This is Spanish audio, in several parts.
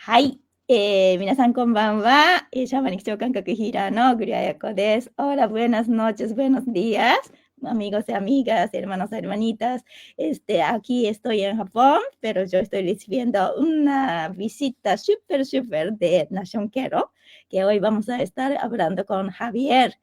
はい。皆さんこんばんは。シャーマニ基調感覚ヒーラーのグリアヤコです。Hola, buenas noches, buenos días, amigos y amigas, hermanos y hermanitas. Aquí estoy en Japón, pero yo estoy recibiendo una visita súper, súper de Nación Quero, que hoy vamos a estar hablando con Javier.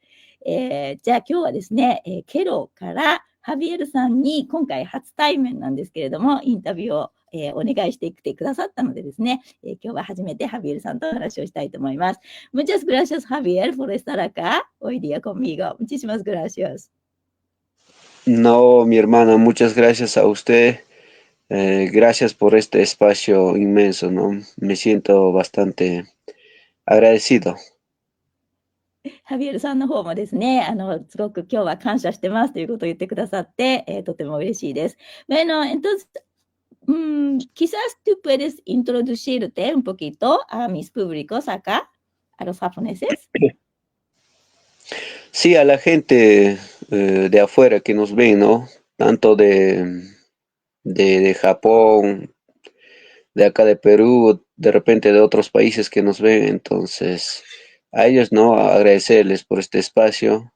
じゃあ今日はですね、ケロからハビエルさんに今回初対面なんですけれども、インタビューをお願いしてきてくださったのでですね、今日は初めてハビエルさんとお話をしたいと思います。Muchas gracias, Javier, por estar acá hoy día conmigo. Muchísimas gracias. No, mi hermana, muchas gracias a usted. Gracias por este espacio inmenso, ¿no? Me siento bastante agradecido. ハビエルさんの方もですね、すごく今日は感謝してますということを言ってくださって、とても嬉しいです。Bueno, entonces, quizás tú puedes introducirte un poquito a mis públicos acá, a los japoneses. Sí, a la gente de afuera que nos ve, ¿no? Tanto de Japón, de acá de Perú, de repente de otros países que nos ven. Entonces, a ellos, ¿no? Agradecerles por este espacio.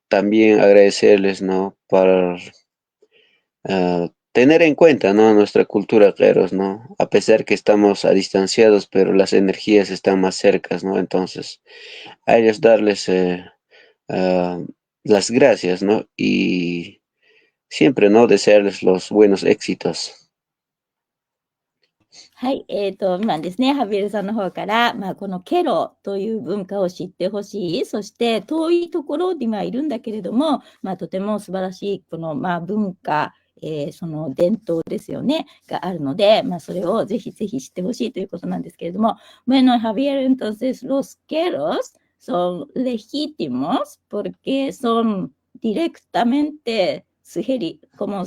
También agradecerles, ¿no? Por tener en cuenta, ¿no? Nuestra cultura, Kleros, ¿no? A pesar que estamos a distanciados, pero las energías están más cercas, ¿no? Entonces, a ellos darles ah, las gracias, ¿no? Y siempre, ¿no? Desearles los buenos éxitos. はい、今ですね、ハビエルさんの方から、このケロという文化を知ってほしい、そして遠いところにはいるんだけれども、とても素晴らしいこの、文化、その伝統ですよね、があるので、それをぜひぜひ知ってほしいということなんですけれども、Bueno, Javier, entonces los queros son legítimos porque son directamente como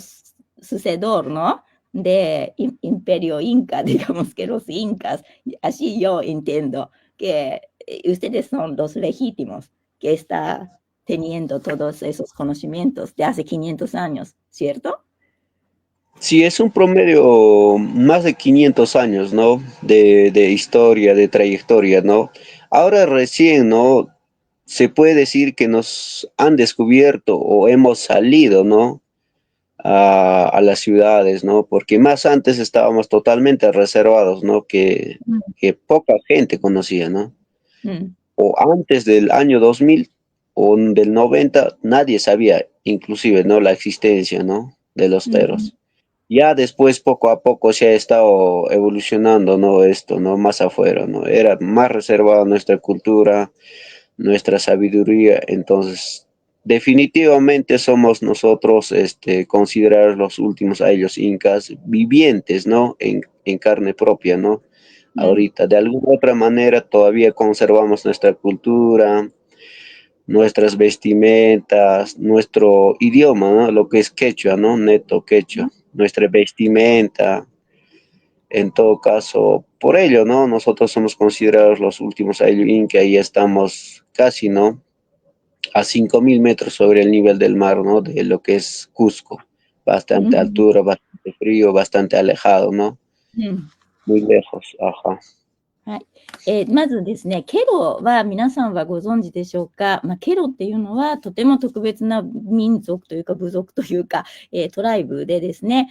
sucedor, ¿no? De imperio inca, digamos que los incas, así yo entiendo que ustedes son los legítimos que está teniendo todos esos conocimientos de hace 500 años, ¿cierto? Sí, es un promedio más de 500 años, ¿no? De historia, de trayectoria, ¿no? Ahora recién, ¿no? Se puede decir que nos han descubierto o hemos salido, ¿no? A las ciudades, ¿no? Porque más antes estábamos totalmente reservados, ¿no? Que poca gente conocía, ¿no? うん、O antes del año 2000 o del 90 nadie sabía, inclusive, ¿no? La existencia, ¿no? De los うん、teros. Ya después, poco a poco, se ha estado evolucionando, ¿no? Esto, ¿no? Más afuera, ¿no? Era más reservada nuestra cultura, nuestra sabiduría. Entonces, definitivamente somos nosotros, considerados los últimos a ellos incas vivientes, ¿no? En carne propia, ¿no? うん、Ahorita, de alguna otra manera, todavía conservamos nuestra cultura, nuestras vestimentas, nuestro idioma, ¿no? Lo que es quechua, ¿no? Neto quechua, nuestra vestimenta. En todo caso, por ello, ¿no? Nosotros somos considerados los últimos Ayllu Inca y estamos casi, ¿no? A 5.000 metros sobre el nivel del mar, ¿no? De lo que es Cusco. う Bastante ん、 altura, bastante frío, bastante alejado, ¿no? うん。Muy lejos, ajá. はい。まずですね、ケロは皆さんはご存知でしょうか。ケロっていうのはとても特別な民族というか部族というか、トライブでですね、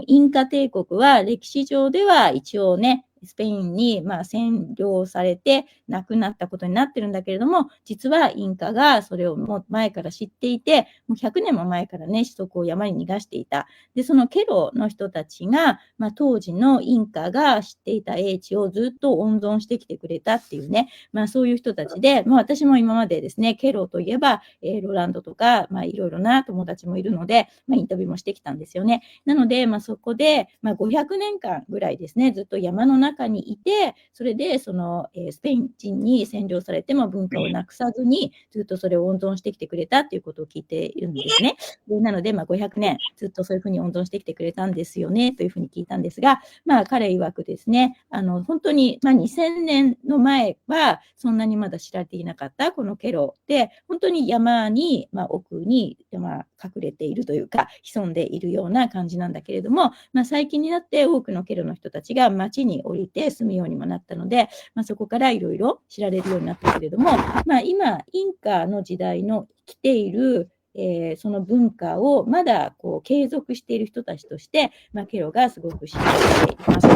インカ帝国は歴史上では一応ね、スペインに占領されて亡くなったことになってるんだけれども、実はインカがそれをもう前から知っていて、もう100年も前からね、子孫を山に逃がしていた。で、そのケロの人たちが、当時のインカが知っていた英知をずっと温存してきてくれたっていうね、そういう人たちで、私も今までですね、ケロといえば、ロランドとか、いろいろな友達もいるので、インタビューもしてきたんですよね。なので、そこで、500年間ぐらいですね、ずっと山の中にいて、それで、その、スペイン人に占領されても文化をなくさずに、ずっとそれを温存してきてくれたっていうことを聞いているんですね。なので、500年ずっとそういうふうに温存してきてくれたんですよね、というふうに聞いたんですが、彼曰くですね、本当に、2000年の前は、そんなにまだ知られていなかった、このケロで、本当に山に、奥に、隠れているというか、潜んでいるような感じなんだけれども、最近になって多くのケロの人たちが街に降りて住むようにもなったので、そこからいろいろ知られるようになったけれども、今、インカの時代の来ているその文化をまだ継続している人たちとして、ケロがすごく知られています。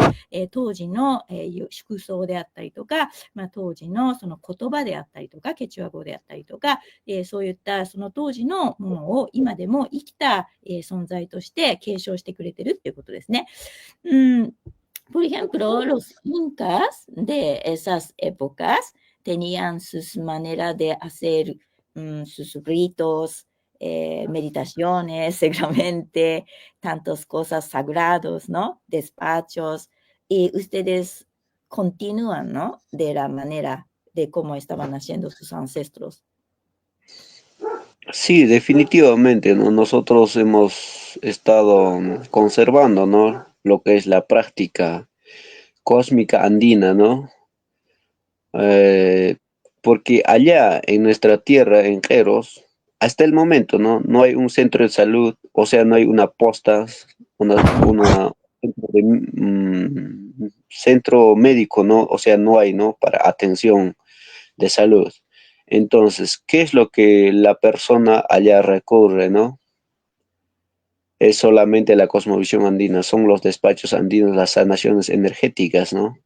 当時の、祝装であったりとか、当時のその言葉であったりとか、ケチュア語であったりとか、そういったその当時のものを今でも生きた、存在として継承してくれてるっていうことですね。Por ejemplo, los incas de esas épocas tenían sus maneras de hacer sus ritos, meditaciones, seguramente, tantas cosas sagradas, ¿no? Despachos, y ustedes continúan, ¿no? De la manera de cómo estaban haciendo sus ancestros. Sí, definitivamente, ¿no? Nosotros hemos estado conservando, ¿no? Lo que es la práctica cósmica andina, ¿no? Eh, Porque allá en nuestra tierra, en Queros, hasta el momento, ¿no? No hay un centro de salud, o sea, no hay una posta, una centro médico, ¿no? O sea, no hay, ¿no? Para atención de salud. Entonces, ¿qué es lo que la persona allá recurre, ¿no? Es solamente la cosmovisión andina, son los despachos andinos, las sanaciones energéticas, ¿no? Claro.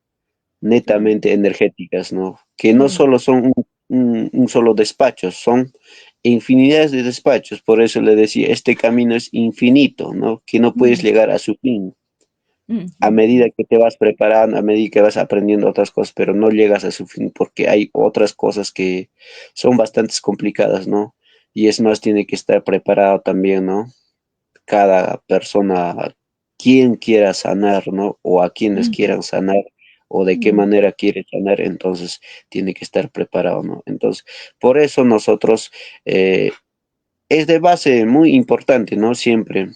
Netamente energéticas, ¿no? Que no solo son un solo despacho, son infinidades de despachos. Por eso le decía, este camino es infinito, ¿no? Que no puedes llegar a su fin. A medida que te vas preparando, a medida que vas aprendiendo otras cosas, pero no llegas a su fin porque hay otras cosas que son bastante complicadas, ¿no? Y es más, tiene que estar preparado también, ¿no? Cada persona, quien quiera sanar, ¿no? O a quienes quieran sanar, o de qué manera quiere sanar, entonces tiene que estar preparado, ¿no? Entonces, por eso nosotros, es de base muy importante, ¿no? Siempre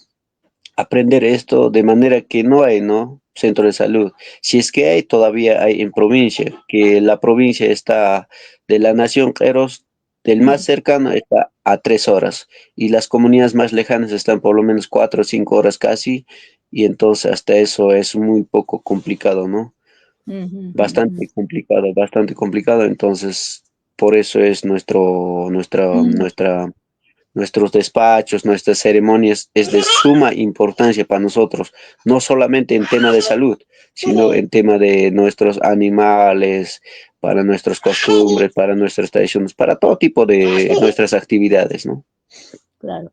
aprender esto de manera que no hay, ¿no? Centro de salud. Si es que hay, todavía hay en provincia, que la provincia está de la nación Queros, del más cercano está a 3 horas y las comunidades más lejanas están por lo menos 4 o 5 horas casi y entonces hasta eso es muy poco complicado, ¿no? Bastante complicado, entonces por eso es nuestros despachos, nuestras ceremonias es de suma importancia para nosotros, no solamente en tema de salud, sino en tema de nuestros animales, para nuestras costumbres, para nuestras tradiciones, para todo tipo de nuestras actividades, ¿no? Claro.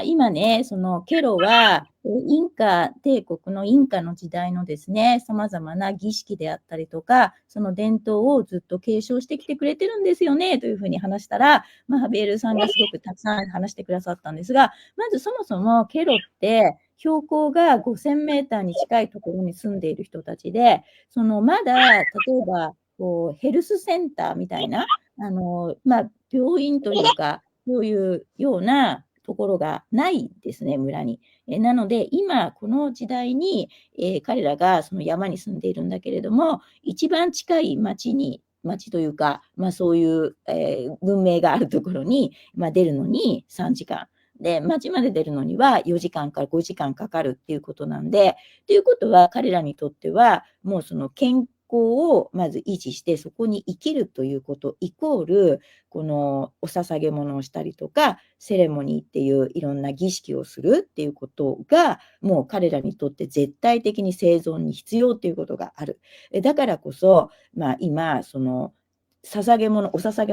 今ね、そのケロは、インカ帝国のインカの時代のですね、様々な儀式であったりとか、その伝統をずっと継承してきてくれてるんですよね、というふうに話したら、ハビエルさんがすごくたくさん話してくださったんですが、まずそもそもケロって標高が5000メーターに近いところに住んでいる人たちで、まだ、例えば、ヘルスセンターみたいな、病院というか、そういうようなところがないですね、村に。なので、今、この時代に、彼らがその山に住んでいるんだけれども、一番近い町というか、そういう、文明があるところに、出るのに3時間。で、町まで出るのには4時間から5時間かかるっていうことなんで、ということは彼らにとっては、もうその健康をまず維持して、そこに生きるということイコール、このお捧げ物をしたりとか、セレモニーっていういろんな儀式をするっていうことが、もう彼らにとって絶対的に生存に必要っていうことがある。だからこそ、今、お捧げ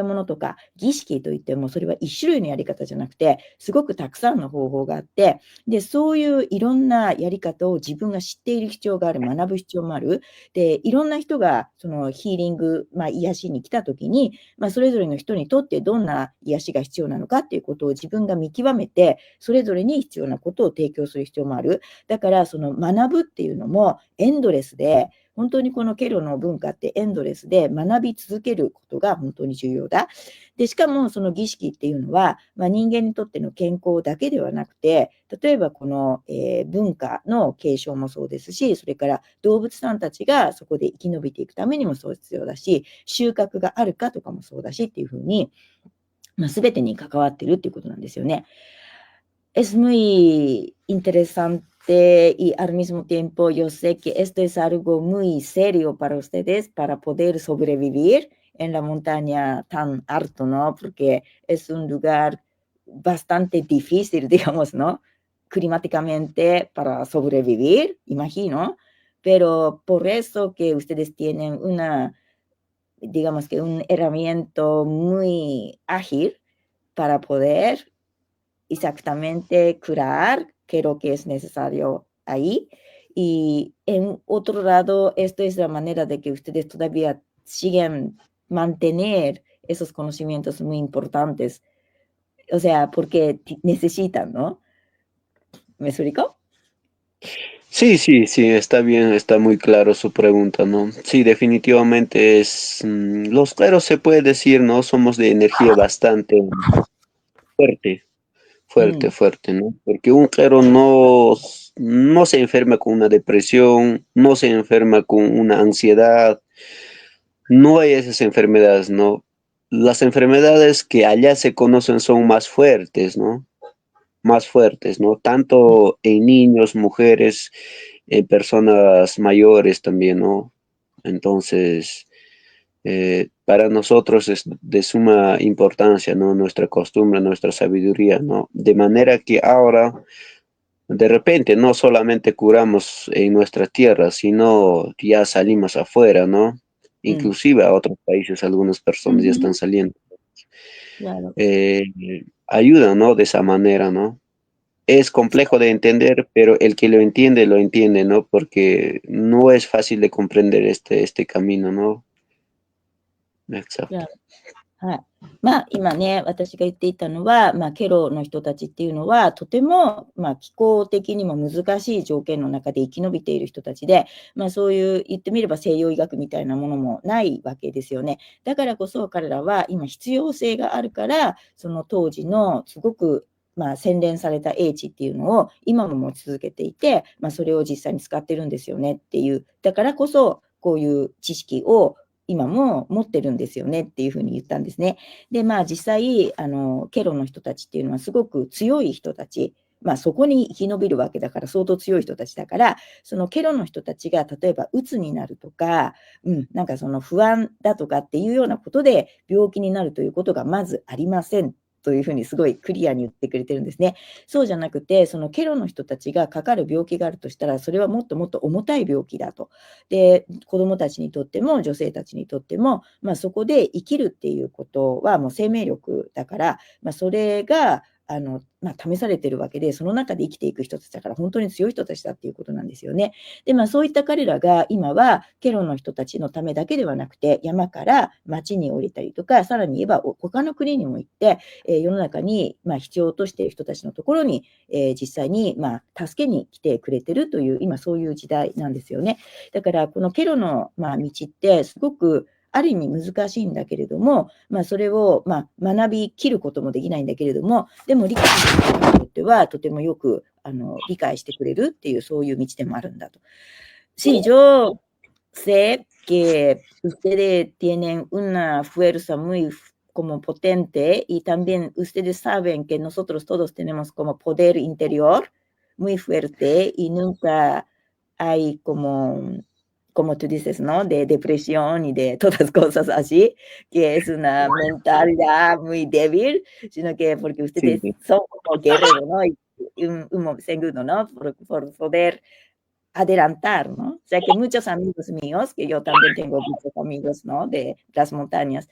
物とか儀式といっても、それは一種類のやり方じゃなくて、すごくたくさんの方法があって、で、そういういろんなやり方を自分が知っている必要がある、学ぶ必要もある。で、いろんな人がそのヒーリング、癒しに来た時に、それぞれの人にとってどんな癒しが必要なのかっていうことを自分が見極めて、それぞれに必要なことを提供する必要もある。だから、その学ぶっていうのもエンドレスで、本当にこのケロの文化ってエンドレスで学び続けることが本当に重要だ。で、しかもその儀式っていうのは、人間にとっての健康だけではなくて、例えばこの、文化の継承もそうですし、それから動物さんたちがそこで生き延びていくためにもそう必要だし、収穫があるかとかもそうだしっていうふうに、全てに関わってるっていうことなんですよね。Es muy interesante y al mismo tiempo yo sé que esto es algo muy serio para ustedes para poder sobrevivir en la montaña tan alto, ¿no? Porque es un lugar bastante difícil, digamos, ¿no? Climáticamente para sobrevivir, imagino, pero por eso que ustedes tienen una, digamos que un herramienta muy ágil para poder exactamente curar qué es lo que es necesario ahí. Y en otro lado, esto es la manera de que ustedes todavía siguen mantener esos conocimientos muy importantes. O sea, porque necesitan, ¿no? ¿Me explico? Sí, sí, sí, está bien, está muy claro su pregunta, ¿no? Sí, definitivamente los claros se puede decir, ¿no? Somos de energía bastante fuerte, fuerte, Mm, fuerte, ¿no? Porque un clero no se enferma con una depresión, no se enferma con una ansiedad, no hay esas enfermedades, ¿no? Las enfermedades que allá se conocen son más fuertes, ¿no? Más fuertes, ¿no? Tanto en niños, mujeres, en personas mayores también, ¿no? Entonces, para nosotros es de suma importancia, ¿no? Nuestra costumbre, nuestra sabiduría, ¿no? De manera que ahora, de repente, no solamente curamos en nuestra tierra, sino ya salimos afuera, ¿no? mm, Inclusive a otros países, algunas personas ya están ujú, saliendo. claro. Eh, ayuda, ¿no? De esa manera, ¿no? Es complejo de entender, pero el que lo entiende, ¿no? Porque no es fácil de comprender este camino, ¿no? Exacto. はい。まあ、今ね、私が言っていたのは、まあ、ケロの人たちっていうのは、とても、まあ、気候的にも難しい条件の中で生き延びている人たちで、まあ、そういう言ってみれば西洋医学みたいなものもないわけですよね。だからこそ彼らは今必要性があるから、その当時のすごくまあ、洗練された英知っていうのを今も持ち続けていて、まあ、それを実際に使ってるんですよねっていう。だからこそ、こういう知識を今も持ってるんですよねっていうふうに言ったんですね。で、まあ実際、ケロの人たちっていうのはすごく強い人たち、まあそこに生き延びるわけだから相当強い人たちだから、そのケロの人たちが例えば鬱になるとか、なんかその不安だとかっていうようなことで病気になるということがまずありません。というふうにすごいクリアに言ってくれてるんですね。そうじゃなくて、そのケロの人たちがかかる病気があるとしたら、それはもっともっと重たい病気だと。で、子供たちにとっても女性たちにとっても、まあ、そこで生きるっていうことはもう生命力だから、まあ、それがまあ、試されてるわけで、その中で生きていく人たちだから本当に強い人たちだっていうことなんですよね。で、まあそういった彼らが今はケロの人たちのためだけではなくて、山から町に降りたりとか、さらに言えば他の国にも行って、世の中にまあ必要としている人たちのところに、実際にまあ助けに来てくれてるという、今そういう時代なんですよね。だからこのケロの、まあ、道ってすごくある意味難しいんだけれども、まあ、それを、まあ、学びきることもできないんだけれども、でも理解する人にとってはとてもよく理解してくれるっていうそういう道でもあるんだと。Sí, yo sé que ustedes tienen una fuerza muy como potente y también ustedes saben que nosotros todos tenemos como poder interior muy fuerte y nunca hay como tú dices, ¿no? De depresión y de todas cosas así, que es una mentalidad muy débil, sino que porque Sí, ustedes sí, son como guerreros, ¿no? Y un segundo, ¿no? Por poder adelantar, ¿no? O sea que muchos amigos míos, que yo también tengo muchos amigos, ¿no? De las montañas,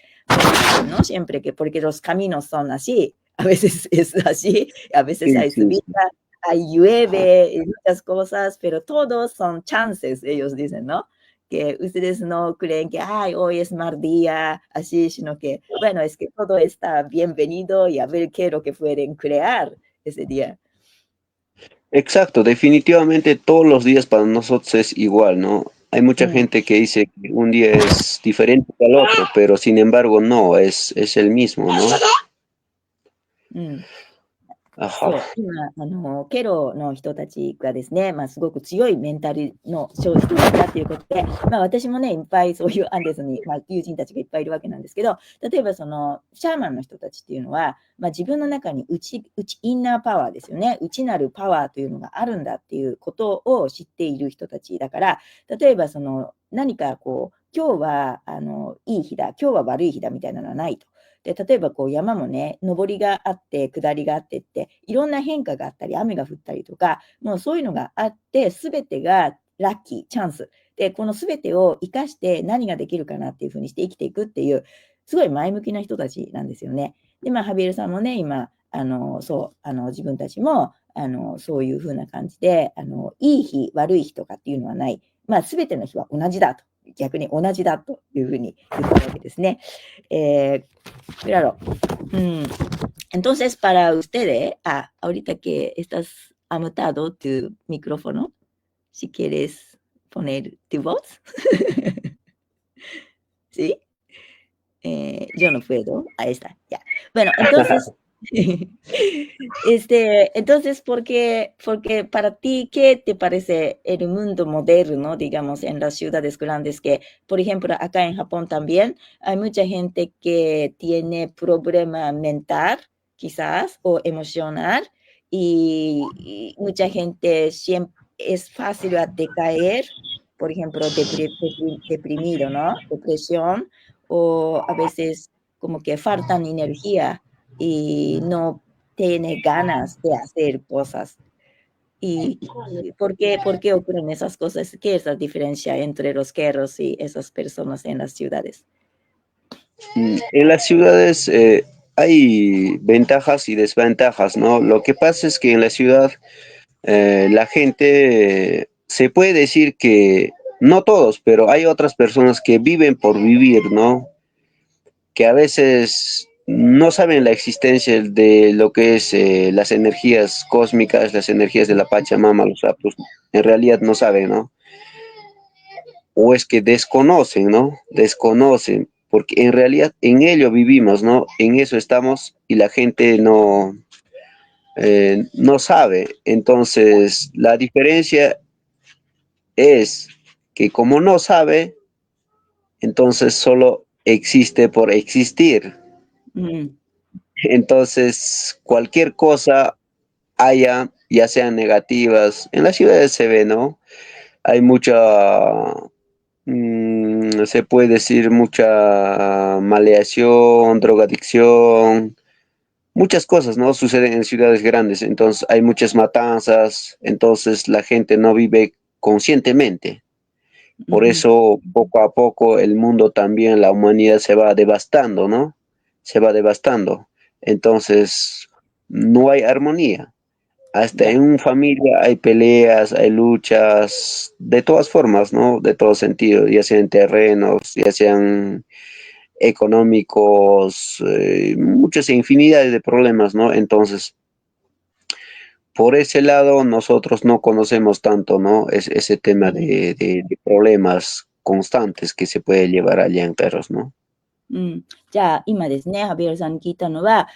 ¿no? Siempre que, porque los caminos son así, a veces es así, a veces sí, hay sí, subida, sí. hay llueve, y muchas cosas, pero todos son chances, ellos dicen, ¿no? Que ustedes no creen que, ay, hoy es mal día, así, sino que, bueno, es que todo está bienvenido y a ver qué es lo que pueden crear ese día. Exacto, definitivamente todos los días para nosotros es igual, ¿no? Hay mucha Mm, gente que dice que un día es diferente al otro, pero sin embargo no, es el mismo, ¿no? mm. Ajá. そう、今、ケロの人たちがですね、すごく強いメンタルの人たちだっていうことで、私もね、いっぱいそういうアンデスに、友人たちがいっぱいいるわけなんですけど、例えばその、シャーマンの人たちっていうのは、自分の中にインナーパワーですよね、内なるパワーというのがあるんだっていうことを知っている人たちだから、例えばその、何かこう、今日は、いい日だ、今日は悪い日だみたいなのはないと。で、例えばこう山もね、上りがあって、下りがあってって、いろんな変化があったり、雨が降ったりとか、もうそういうのがあって、すべてがラッキー、チャンス。で、このすべてを生かして何ができるかなっていうふうにして生きていくっていう、すごい前向きな人たちなんですよね。で、ハビエルさんもね、今、自分たちも、そういうふうな感じで、いい日、悪い日とかっていうのはない。すべての日は同じだと。逆に同じだというふうに言ったわけですね。Claro. Entonces, para ustedes, ahorita que estás anotado tu micrófono, si quieres poner tu voz, ¿sí? Yo no puedo. Ahí está, ya. Bueno, entonces, entonces, porque para ti, ¿qué te parece el mundo moderno, digamos, en las ciudades grandes? Que, por ejemplo, acá en Japón también hay mucha gente que tiene problema mental, quizás, o emocional, y mucha gente siempre es fácil a decaer, por ejemplo, deprimido, ¿no? Depresión, o a veces como que faltan energía y no tiene ganas de hacer cosas. ¿Y por qué ocurren esas cosas? ¿Qué es la diferencia entre los guerreros y esas personas en las ciudades? En las ciudades hay ventajas y desventajas, ¿no? Lo que pasa es que en la ciudad la gente, se puede decir que, no todos, pero hay otras personas que viven por vivir, ¿no? Que a veces no saben la existencia de lo que es las energías cósmicas, las energías de la Pachamama, los sapos, en realidad no saben, ¿no? O es que desconocen, ¿no? Desconocen, porque en realidad en ello vivimos, ¿no? En eso estamos y la gente no sabe. Entonces, la diferencia es que como no sabe, entonces solo existe por existir. Mm, Entonces, cualquier cosa haya, ya sean negativas, en las ciudades se ve, ¿no? Hay mucha, se puede decir, mucha maleación, drogadicción, muchas cosas, ¿no? Suceden en ciudades grandes, entonces hay muchas matanzas, entonces la gente no vive conscientemente. Por ujú, eso, poco a poco, el mundo también, la humanidad se va devastando, ¿no? Se va devastando. Entonces, no hay armonía. Hasta ya. en una familia hay peleas, hay luchas, de todas formas, ¿no? De todo sentido, ya sean terrenos, ya sean económicos, muchas infinidades de problemas, ¿no? Entonces, por ese lado, nosotros no conocemos tanto, ¿no? Ese tema Mm. de problemas constantes que se puede llevar allá en perros, ¿no? うん。じゃあ、今ですね、ハビエルさんに聞いたのは、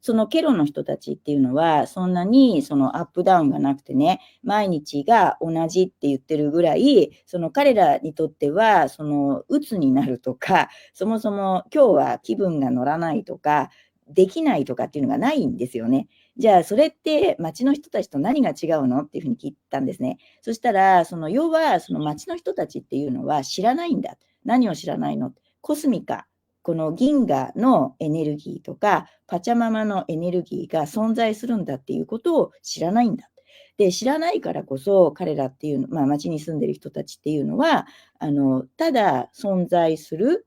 そのケロの人たちっていうのは、そんなにそのアップダウンがなくてね、毎日が同じって言ってるぐらい、その彼らにとっては、その鬱になるとか、そもそも今日は気分が乗らないとか、できないとかっていうのがないんですよね。じゃあ、それって街の人たちと何が違うのっていうふうに聞いたんですね。そしたら、要は、その街の人たちっていうのは知らないんだ。何を知らないの？コスミカ。この銀河のエネルギーとか、パチャママのエネルギーが存在するんだっていうことを知らないんだ。で、知らないからこそ、彼らっていうの、街に住んでる人たちっていうのは、ただ存在する、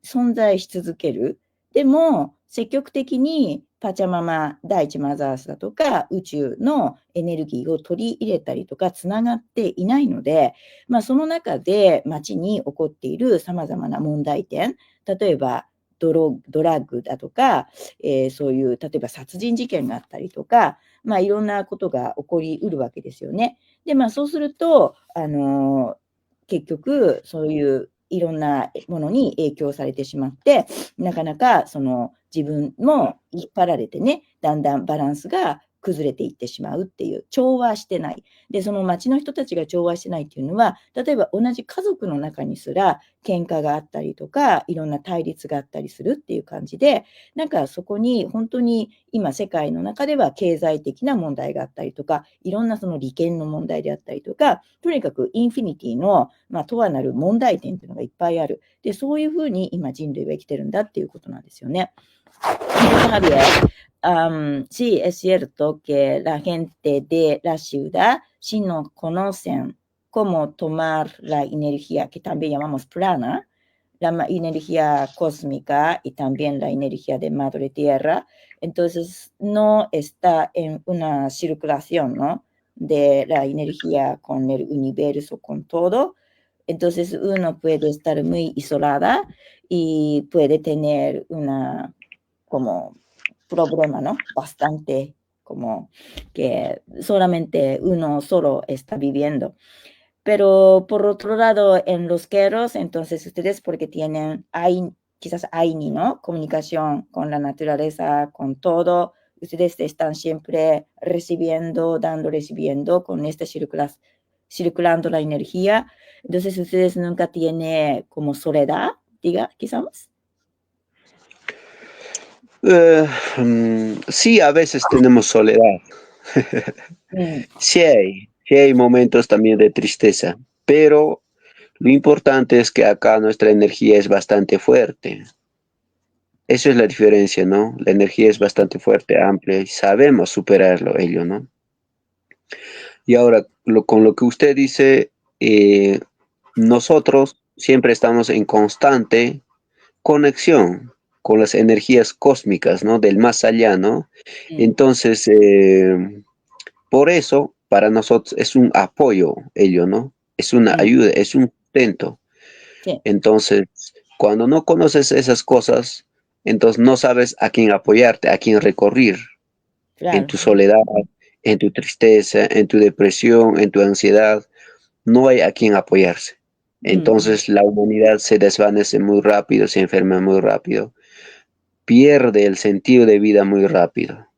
存在し続ける。でも、積極的にパチャママ、第一マザースだとか、宇宙のエネルギーを取り入れたりとか、つながっていないので、その中で街に起こっている様々な問題点、例えばドラッグだとか、そういう例えば殺人事件があったりとか、いろんなことが起こりうるわけですよね。で、そうすると、結局そういういろんなものに影響されてしまって、なかなかその自分も引っ張られてね、だんだんバランスが崩れていってしまうっていう、調和してない。で、その町の人たちが調和してないっていうのは、例えば同じ家族の中にすら喧嘩があったりとか、いろんな対立があったりするっていう感じで、なんかそこに本当に今世界の中では経済的な問題があったりとか、いろんなその利権の問題であったりとか、とにかくインフィニティの、とはなる問題点っていうのがいっぱいある。で、そういうふうに今人類は生きてるんだっていうことなんですよね。Javier, sí, es cierto que la gente de la ciudad, si no conocen cómo tomar la energía que también llamamos prana, la energía cósmica y también la energía de Madre Tierra, entonces no está en una circulación, ¿no? De la energía con el universo, con todo. Entonces uno puede estar muy isolada y puede tener una como problema, ¿no? Bastante como que solamente uno solo está viviendo. Pero por otro lado, en los queros, entonces ustedes porque tienen, hay, quizás hay, ¿no? Comunicación con la naturaleza, con todo. Ustedes están siempre recibiendo, dando, recibiendo con esta circulando la energía. Entonces ustedes nunca tienen como soledad, diga, quizás. Sí, a veces tenemos soledad. Mm, Sí hay momentos también de tristeza, pero lo importante es que acá nuestra energía es bastante fuerte. Eso es la diferencia, ¿no? La energía es bastante fuerte, amplia y sabemos superarlo ello, ¿no? Y ahora, con lo que usted dice, nosotros siempre estamos en constante conexión con las energías cósmicas, ¿no? Del más allá, ¿no? mm, Entonces, por eso, para nosotros es un apoyo ello, ¿no? Es una mm, ayuda, es un sustento. sí, Entonces, cuando no conoces esas cosas, entonces no sabes a quién apoyarte, a quién recurrir en claro. tu soledad, en tu tristeza, en tu depresión, en tu ansiedad. No hay a quién apoyarse. Mm. Entonces la humanidad se desvanece muy rápido, se enferma muy rápido, pierde el sentido de vida muy rápido.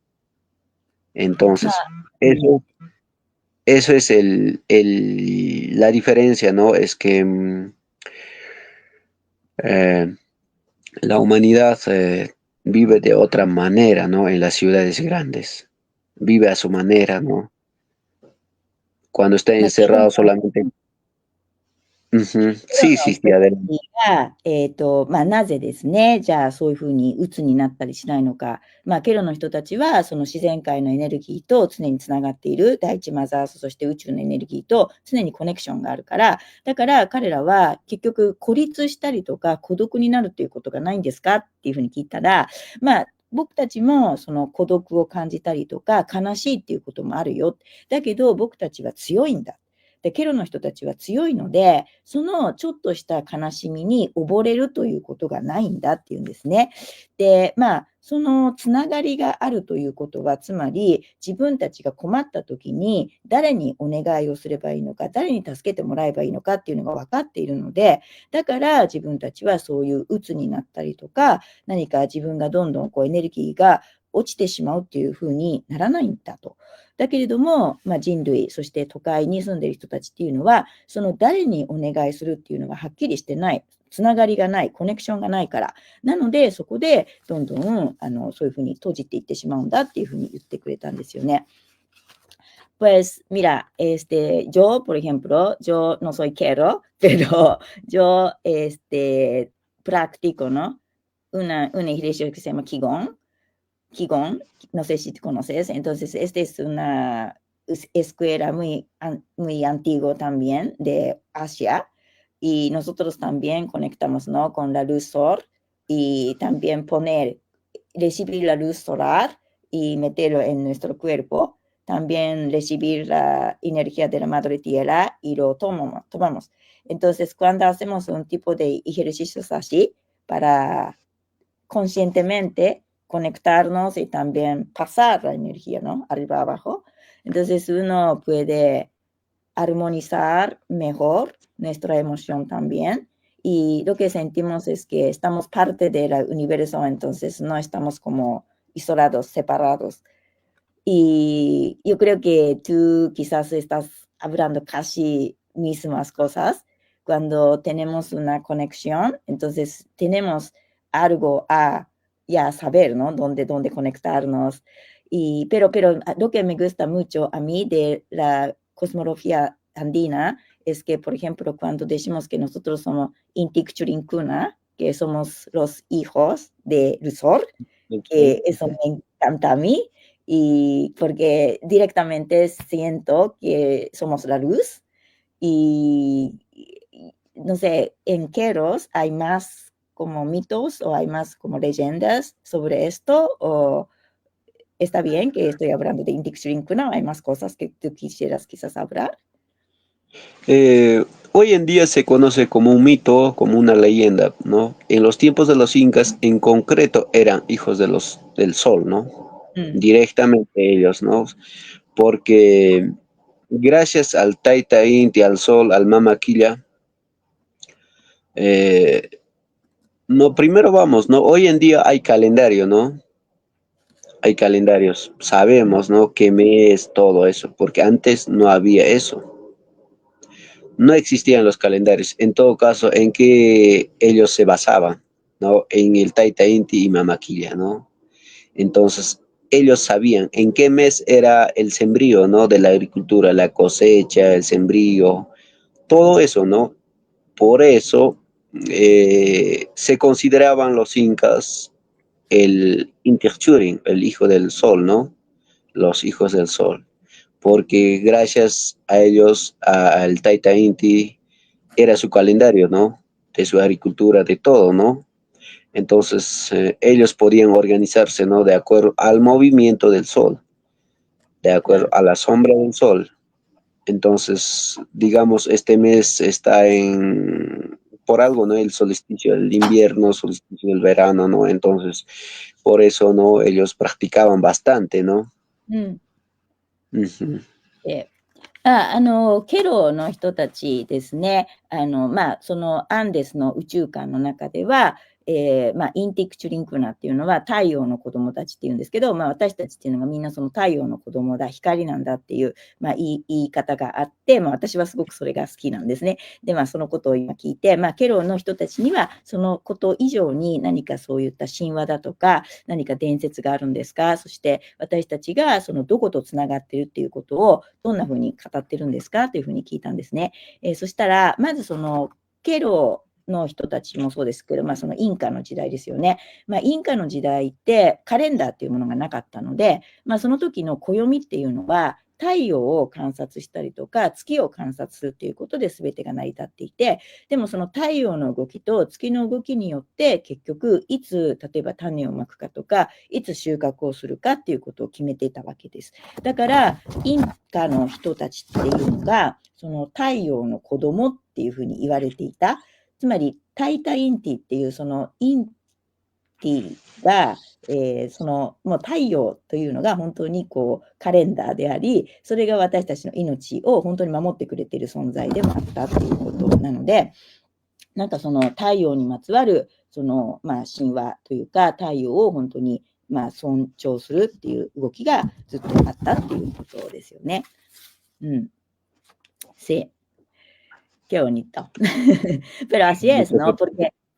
Entonces, Mm. eso es la diferencia, ¿no? Es que eh, la humanidad vive de otra manera, ¿no? En las ciudades grandes. Vive a su manera, ¿no? Cuando está ケロのencerrado solamente. Ujú. ケロ Sí, の sí, 人 sí, た adelante. ちが、なぜですね、じゃあそういうふうに鬱になったりしないのか。ケロの人たちは、その自然界のエネルギーと常につながっている大地マザース、そして宇宙のエネルギーと常にコネクションがあるから、だから彼らは結局孤立したりとか孤独になるということがないんですかっていうふうに聞いたら、僕たちもその孤独を感じたりとか悲しいっていうこともあるよ。だけど僕たちは強いんだ。で、ケロの人たちは強いので、そのちょっとした悲しみに溺れるということがないんだっていうんですね。で、そのつながりがあるということは、つまり自分たちが困った時に誰にお願いをすればいいのか、誰に助けてもらえばいいのかっていうのが分かっているので、だから自分たちはそういう鬱になったりとか、何か自分がどんどんエネルギーが落ちてしまうっていうふうにならないんだと。だけれども、人類、そして都会に住んでいる人たちっていうのは、その誰にお願いするっていうのがはっきりしてない。つながりがない、コネクションがないから。なので、そこでどんどんそういうふうに閉じていってしまうんだっていうふうに言ってくれたんですよね。Pues mira, yo, por ejemplo, yo no soy quero, pero yo practico, ¿no? Una iglesia que se llama Qigong, no sé si conoces, entonces esta es una escuela muy antigua también de Asia y nosotros también conectamos, ¿no? Con la luz solar y también recibir la luz solar y meterlo en nuestro cuerpo, también recibir la energía de la madre tierra y lo tomamos. Entonces, cuando hacemos un tipo de ejercicios así para conscientemente conectarnos y también pasar la energía, ¿no? Arriba abajo. Entonces uno puede armonizar mejor nuestra emoción también. Y lo que sentimos es que estamos parte del universo, entonces no estamos como isolados, separados. Y yo creo que tú quizás estás hablando casi mismas cosas cuando tenemos una conexión, entonces tenemos algo a ya saber, ¿no? Dónde conectarnos. Pero lo que me gusta mucho a mí de la cosmología andina es que, por ejemplo, cuando decimos que nosotros somos Inti Churinkuna, que somos los hijos del sol, Ok. que eso me encanta a mí, y porque directamente siento que somos la luz y no sé, en Keros hay más como mitos o hay más como leyendas sobre esto o está bien que estoy hablando de Intik Shrinkuna, hay más cosas que tú quisieras quizás hablar. Hoy en día se conoce como un mito, como una leyenda, ¿no? En los tiempos de los incas, en concreto, eran hijos del sol, ¿no? Mm, Directamente ellos, ¿no? Porque gracias al Taita Inti, al sol, al Mama Quilla, eh, no, primero vamos, ¿no? Hoy en día hay calendario, ¿no? Hay calendarios, mm, sabemos, ¿no? Qué mes, todo eso, porque antes no había eso. No existían los calendarios. En todo caso, ¿en qué ellos se basaban? ¿No? En el Taita Inti y Mamaquilla, ¿no? Entonces, ellos sabían en qué mes era el sembrío, ¿no? De la agricultura, la cosecha, el sembrío, todo eso, ¿no? Por eso se consideraban los incas el Interchurin, el hijo del sol, ¿no? Los hijos del sol. Porque gracias a ellos, al Taita Inti, era su calendario, ¿no? De su agricultura, de todo, ¿no? Entonces, ellos podían organizarse, ¿no? De acuerdo al movimiento del sol, de acuerdo claro. a la sombra del sol. Entonces, digamos, este mes está por algo, ¿no? El solsticio del invierno, solsticio del verano, ¿no? Entonces, por eso, ¿no? Ellos practicaban bastante, ¿no? うん。Ujú. でケロの人たちですね、そのアンデスの宇宙間の中では、インティクチュリンクナっていうのは太陽の子供たちっていうんですけど、私たちっていうのがみんなその太陽の子供だ、光なんだっていう、言い方があって、私はすごくそれが好きなんですね。で、そのことを今聞いて、ケロの人たちにはそのこと以上に何かそういった神話だとか、何か伝説があるんですか？そして私たちがそのどことつながってるっていうことをどんなふうに語ってるんですかというふうに聞いたんですね。そしたら、まずそのケロの人たちもそうですけど、そのインカの時代ですよね。インカの時代ってカレンダーっていうものがなかったので、その時の暦っていうのは太陽を観察したりとか月を観察するっていうことで全てが成り立っていて、でもその太陽の動きと月の動きによって結局いつ例えば種をまくかとかいつ収穫をするかっていうことを決めていたわけです。だからインカの人たちっていうのがその太陽の子供っていうふうに言われていた。つまりタイタインティっていうそのインティが、そのもう太陽というのが本当にこうカレンダーであり、それが私たちの命を本当に守ってくれている存在でもあったっていうことなので、なんかその太陽にまつわるその、神話というか太陽を本当に尊重するっていう動きがずっとあったっていうことですよね。うん。Sí, qué bonito. Pero así es, ¿no?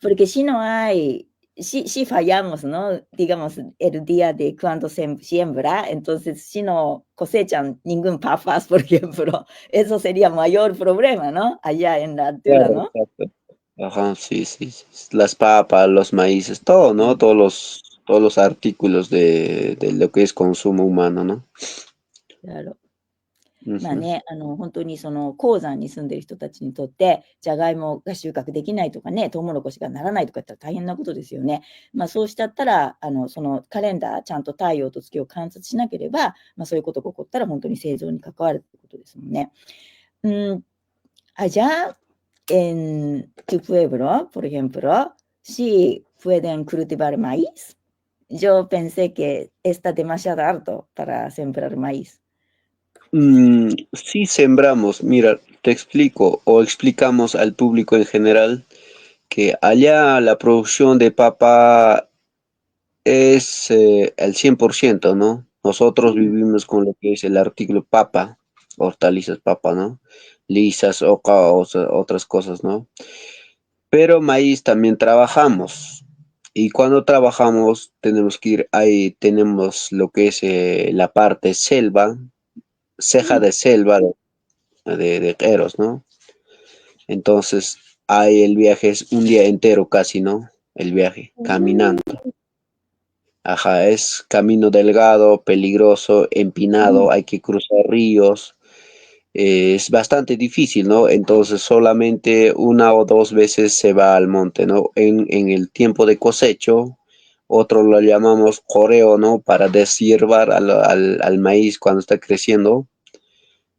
Porque si no hay, si fallamos, ¿no? Digamos, el día de cuando se siembra, entonces si no cosechan ningún papas, por ejemplo, eso sería mayor problema, ¿no? Allá en la altura, Claro, ¿no? exacto. Ajá, sí, sí, sí. Las papas, los maíces, todo, ¿no? Todos los artículos de lo que es consumo humano, ¿no? Claro. Ujú. 本当にその鉱山に住んでる人たちにとって、じゃがいもが収穫できないとかね、トウモロコシがならないとか言ったら大変なことですよね。そうしちゃったら、そのカレンダー、ちゃんと太陽と月を観察しなければ、そういうことが起こったら本当に生存に関わるってことですもんね。Mm, allá en tu pueblo, por ejemplo, sí pueden cultivar maíz. Yo pensé que está demasiado alto para sembrar maíz. Sí sembramos, mira, te explico o explicamos al público en general que allá la producción de papa es el 100%, ¿no? Nosotros vivimos con lo que es el artículo papa, hortalizas papa, ¿no? Lisas, oca, otras cosas, ¿no? Pero maíz también trabajamos. Y cuando trabajamos tenemos que ir, ahí tenemos lo que es la parte selva, ceja de selva de Queros, ¿no? Entonces, ahí el viaje es un día entero casi, ¿no? El viaje, caminando. Ajá, es camino delgado, peligroso, empinado, hay que cruzar ríos. Es bastante difícil, ¿no? Entonces solamente una o dos veces se va al monte, ¿no? En el tiempo de cosecho, otro lo llamamos coreo, ¿no? Para deshiervar al maíz cuando está creciendo,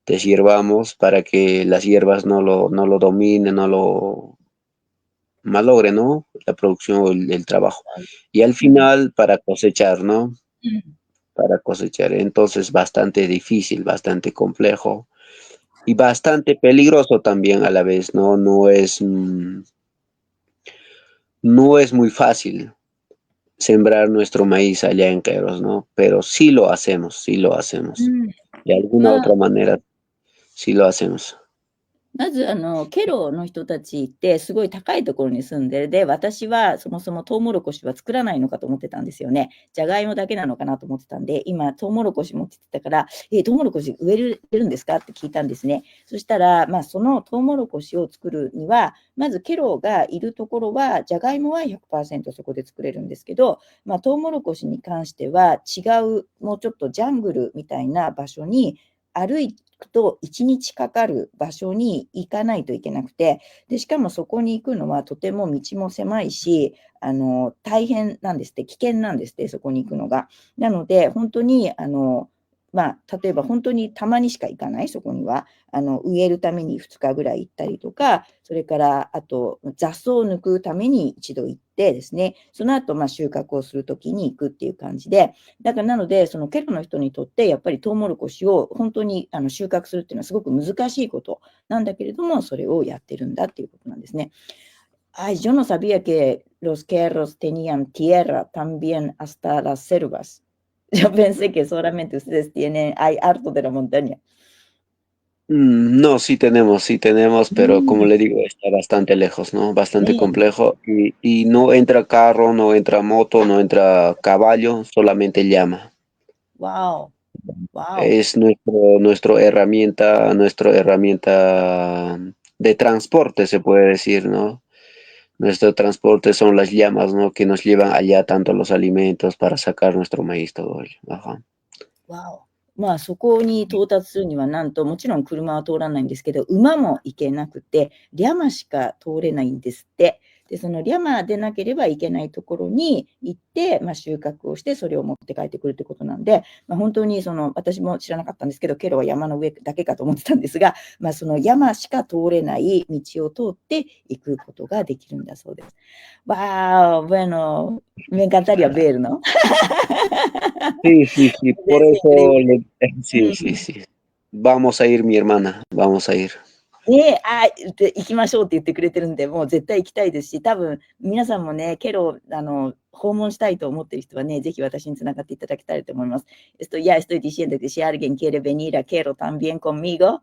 deshiervamos para que las hierbas no lo dominen, no lo malogren, ¿no? La producción o el trabajo. Y al final para cosechar, ¿no? Para cosechar. Entonces bastante difícil, bastante complejo y bastante peligroso también a la vez, ¿no? No es muy fácil sembrar nuestro maíz allá en Queros, ¿no? Pero sí lo hacemos, sí lo hacemos. うん。De alguna まあ、otra manera, sí lo hacemos. まず、ケロの人たちってすごい高いところに住んでる。で、私はそもそもトウモロコシは作らないのかと思ってたんですよね。じゃがいもだけなのかなと思ってたんで、今、トウモロコシ持ってたから、トウモロコシ植えるんですかって聞いたんですね。そしたら、まあ、そのトウモロコシを作るには、まずケロがいるところは、じゃがいもは100%そこで作れるんですけど、まあ、トウモロコシに関しては違う、もうちょっとジャングルみたいな場所に歩いくと1日かかる場所に行かないといけなくて、で、しかもそこに行くのはとても道も狭いし、大変なんですって、危険なんですって、そこに行くのが。なので、本当に、まあ、例えば本当にたまにしか行かない、そこには。植えるために2日ぐらい行ったりとか、それから、あと、雑草を抜くために一度行ってですね、その後、まあ、収穫をするときに行くっていう感じで、だからなので、そのケロの人にとって、やっぱりトウモロコシを本当に収穫するっていうのはすごく難しいことなんだけれども、それをやってるんだっていうことなんですね。Ay, yo no sabía que los querros tenían tierra también hasta las selvas. Yo pensé que solamente ustedes tienen, hay harto de la montaña. No, sí tenemos, pero como うん、le digo, está bastante lejos, ¿no? Bastante ね、complejo y no entra carro, no entra moto, no entra caballo, solamente llama. わお、わお。Es nuestra herramienta de transporte, se puede decir, ¿no? Nuestro transporte son las llamas, ¿no? Que nos llevan allá tanto los alimentos para sacar nuestro maíz, todo ello. Ajá. わお。まあ、そこに到達するには、なんと、もちろん車は通らないんですけど、馬も行けなくて、リャマしか通れないんですって。で、そのリャマでなければいけないところに行って、まあ、収穫をして、それを持って帰ってくるってことなんで、まあ、本当に私も知らなかったんですけど、ケロは山の上だけかと思ってたんですが、まあ、その山しか通れない道を通って行くことができるんだそうです。わー、bueno, me encantaría ver, ¿no? Sí, sí, sí, por 全然触れ eso, sí, う sí, ん。sí. Vamos a ir, mi hermana, vamos a ir. ね、行きましょうって言ってくれてるんで、もう絶対行きたいですし、多分皆さんもね、ケロ、訪問したいと思ってる人はね、ぜひ私に繋がっていただきたいと思います。Ya estoy diciendo que si alguien quiere venir a Quero también conmigo,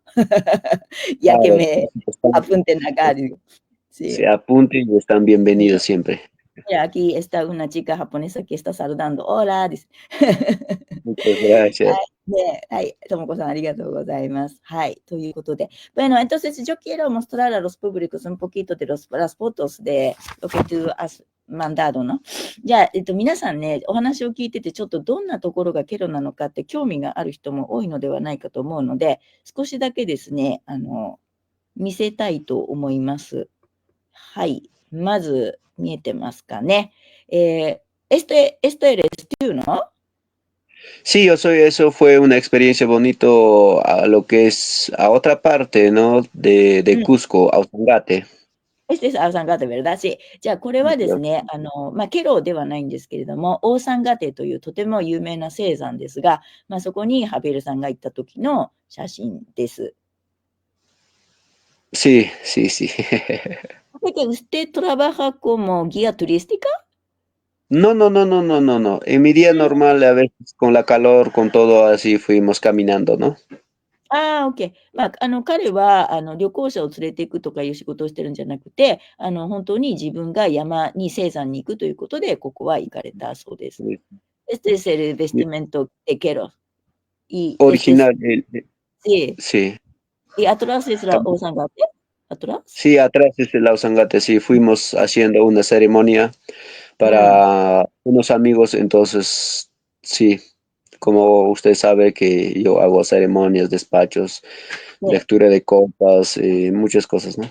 ya que Claro, me apunten acá, digo. Sí. se apunten y están bienvenidos siempre. Mira, aquí está una chica japonesa que está saludando. Hola, dice. Muchas gracias. ね、はい、ともこさんありがとうございます。はい、ということで。Bueno, entonces yo quiero mostrar a los públicos un poquito de las fotos de lo que tú has mandado, ¿no? じゃあ、皆さんね、お話を聞いてて、ちょっとどんなところがケロなのかって興味がある人も多いのではないかと思うので、少しだけですね、見せたいと思います。はい。まず、見えてますかね。este eres tú, ¿no? Sí, eso fue una experiencia bonito a lo que es a otra parte, ¿no? De Cusco, a Usangate. です。アーサンガテベルだし、じゃあこれはですね、まあ、ケロではないんですけれども、オーサンガテというとても有名な聖山ですが、まあ、そこにハベルさんが行った時の写真です。Sí, sí, sí. ¿Que usted trabaja como guía turística? No, no, no, no, no, no, no. En mi día normal, a veces con la calor, con todo así, fuimos caminando, ¿no? ああ、オッケー。まあ、彼は、旅行者を連れて行くとかいう仕事をしてるんじゃなくて、本当に自分が山に生産に行くということで、ここは行かれたそうです。Sí, Este es el sí. vestimento que quiero. Y este es, Original, sí. sí. Y atrás es la Tam- Ozangate. ¿Atrás? Sí, atrás es el Ausangate, sí, fuimos haciendo una ceremonia うん。para unos amigos, entonces, sí, como usted sabe que yo hago ceremonias, despachos, で、lectura de copas, muchas cosas, ¿no?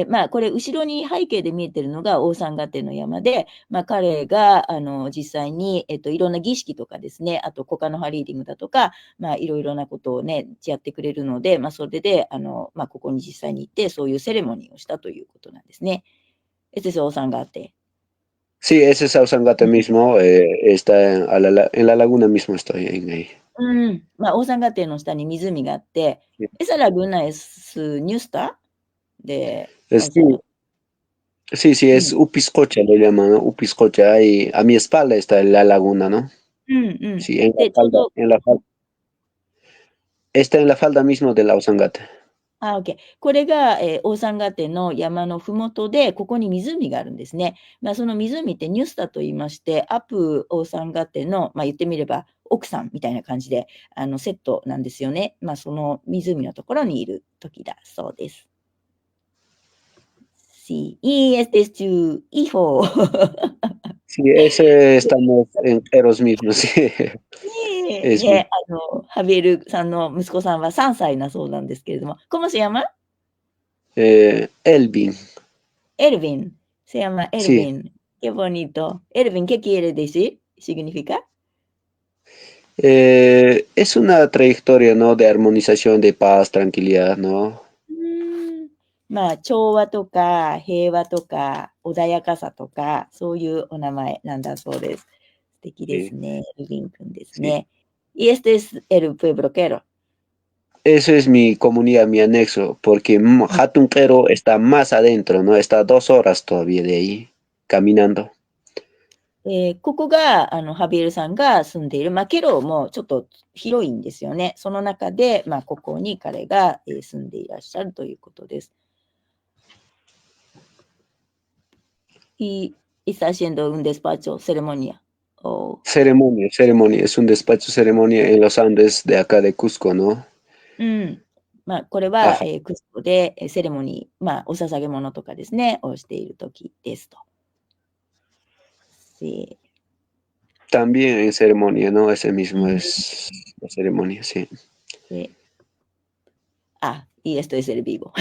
まあ、これ、後ろに背景で見えてるのが大山ヶ手の山で、まあ、彼が、実際に、いろんな儀式とかですね、あと、コカの葉リーディングだとか、まあ、いろいろなことをね、やってくれるので、まあ、それで、まあ、ここに実際に行って、そういうセレモニーをしたということなんですね。Este es 大山ヶ手。Sí, ese es Ausangate うん。mismo, está en la laguna mismo estoy en ahí. うん。まあ、大山ヶ手の下に湖があって、Sí, Esa laguna es Ñusta de sí, Ausangate. sí, sí, う es ん。Upiscocha, le llaman, ¿no? Upiscocha, y a mi espalda está la laguna, ¿no? うんうん。Sí, en la で、ちょう falda, ど está en la falda mismo de la Ausangate. オッケー。これが、大山ヶ手の山のふもとで、ここに湖があるんですね。まあ、その湖ってニュスタと言いまして、アップ大山ヶ手の、まあ、言ってみれば奥さんみたいな感じで、セットなんですよね。まあ、その湖のところにいる時だそうです。Sí, y este es tu hijo. Sí, ese estamos en Eros mismo, sí. ねえ、Es mi, ね、ハビエルさんの息子さんは3歳だそうなんですけれども、¿Cómo se llama? Elvin, Elvin. Se llama sí. Elvin. Qué bonito. Elvin, ¿qué quiere decir? ¿Significa? Es una trayectoria, ¿no? De armonización, de paz, tranquilidad, ¿no? まあ、調和とか平和とか穏やかさとか、そういうお名前なんだそうです。素敵でSí, すね。エルヴィン君ですsí. ね。Y este es el pueblo quero. Eso es mi comunidad, mi anexo, porque Hatunquero está más adentro, ¿no? Está 2 horas todavía de ahí, caminando. ここが、ハビエルさんが住んでいる、まあ、ケロもちょっと広いんですよね。その中で、まあ、ここに彼が、住んでいらっしゃるということです。Y está haciendo un despacho, ceremonia. Oh. Ceremonia, ceremonia, es un despacho ceremonia en los Andes de acá de Cusco, ¿no? うん。まあ、これは、Ajá. クスコで、セレモニー、まあ、お捧げ物とかですね、をしている時ですと。Sí. También en ceremonia, ¿no? Ese mismo うん。es la ceremonia, sí. Sí. Y esto es el vivo.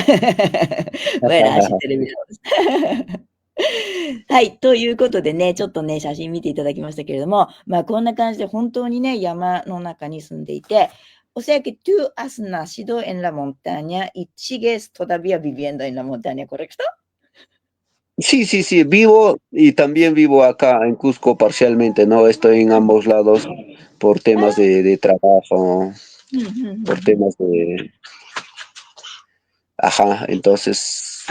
Bueno, así terminamos. はい。ということでね、ちょっとね、写真見teいただきましたけれども、まあ、こんな感じで本当にね、山の中に住んでいて、o sea que tú has nacido en la montaña y sigues todavía viviendo en la montaña, ¿correcto? Sí, sí, sí, vivo y también vivo acá en Cusco parcialmente, ¿no? Estoy en ambos lados por temas Ah, de trabajo, うん、うん、うん、por うん。temas de... Ajá, entonces,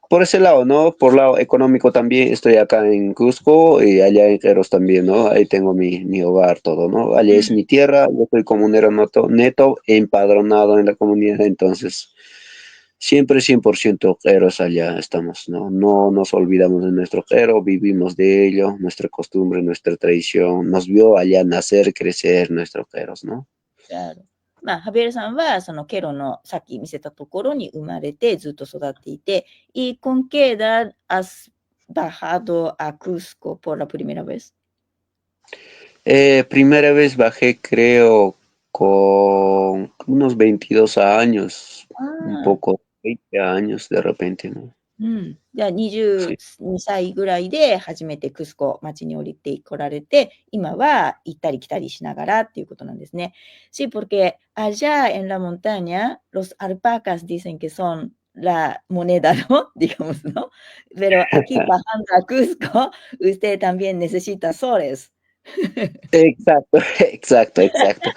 por ese lado, ¿no? Por lado económico también estoy acá en Cusco y allá en Queros también, ¿no? Ahí tengo mi hogar, todo, ¿no? Allá うん。es mi tierra, yo soy comunero neto, empadronado en la comunidad, entonces siempre 100% Queros allá estamos, ¿no? No nos olvidamos de nuestro Quero, vivimos de ello, nuestra costumbre, nuestra tradición, nos vio allá nacer, crecer nuestro Queros, ¿no? まあ、ハビエルさんは、そのケロのさっき見せたところに生まれてずっと育っていて、y con qué edad has bajado a Cusco por la primera vez? Primera vez bajé, creo, con unos 22 años, un ああ、poco, 20 años de repente, ¿no? うん。じゃあ、22 Sí, 歳ぐらいで初めてクスコ町に降りてこられて、今は行ったり来たりしながらっていうことなんですね。Sí, porque allá en la montaña, los alpacas dicen que son la moneda, ¿no? Digamos, ¿no? Pero aquí bajando a Cusco, usted también necesita soles. exacto, exacto, exacto.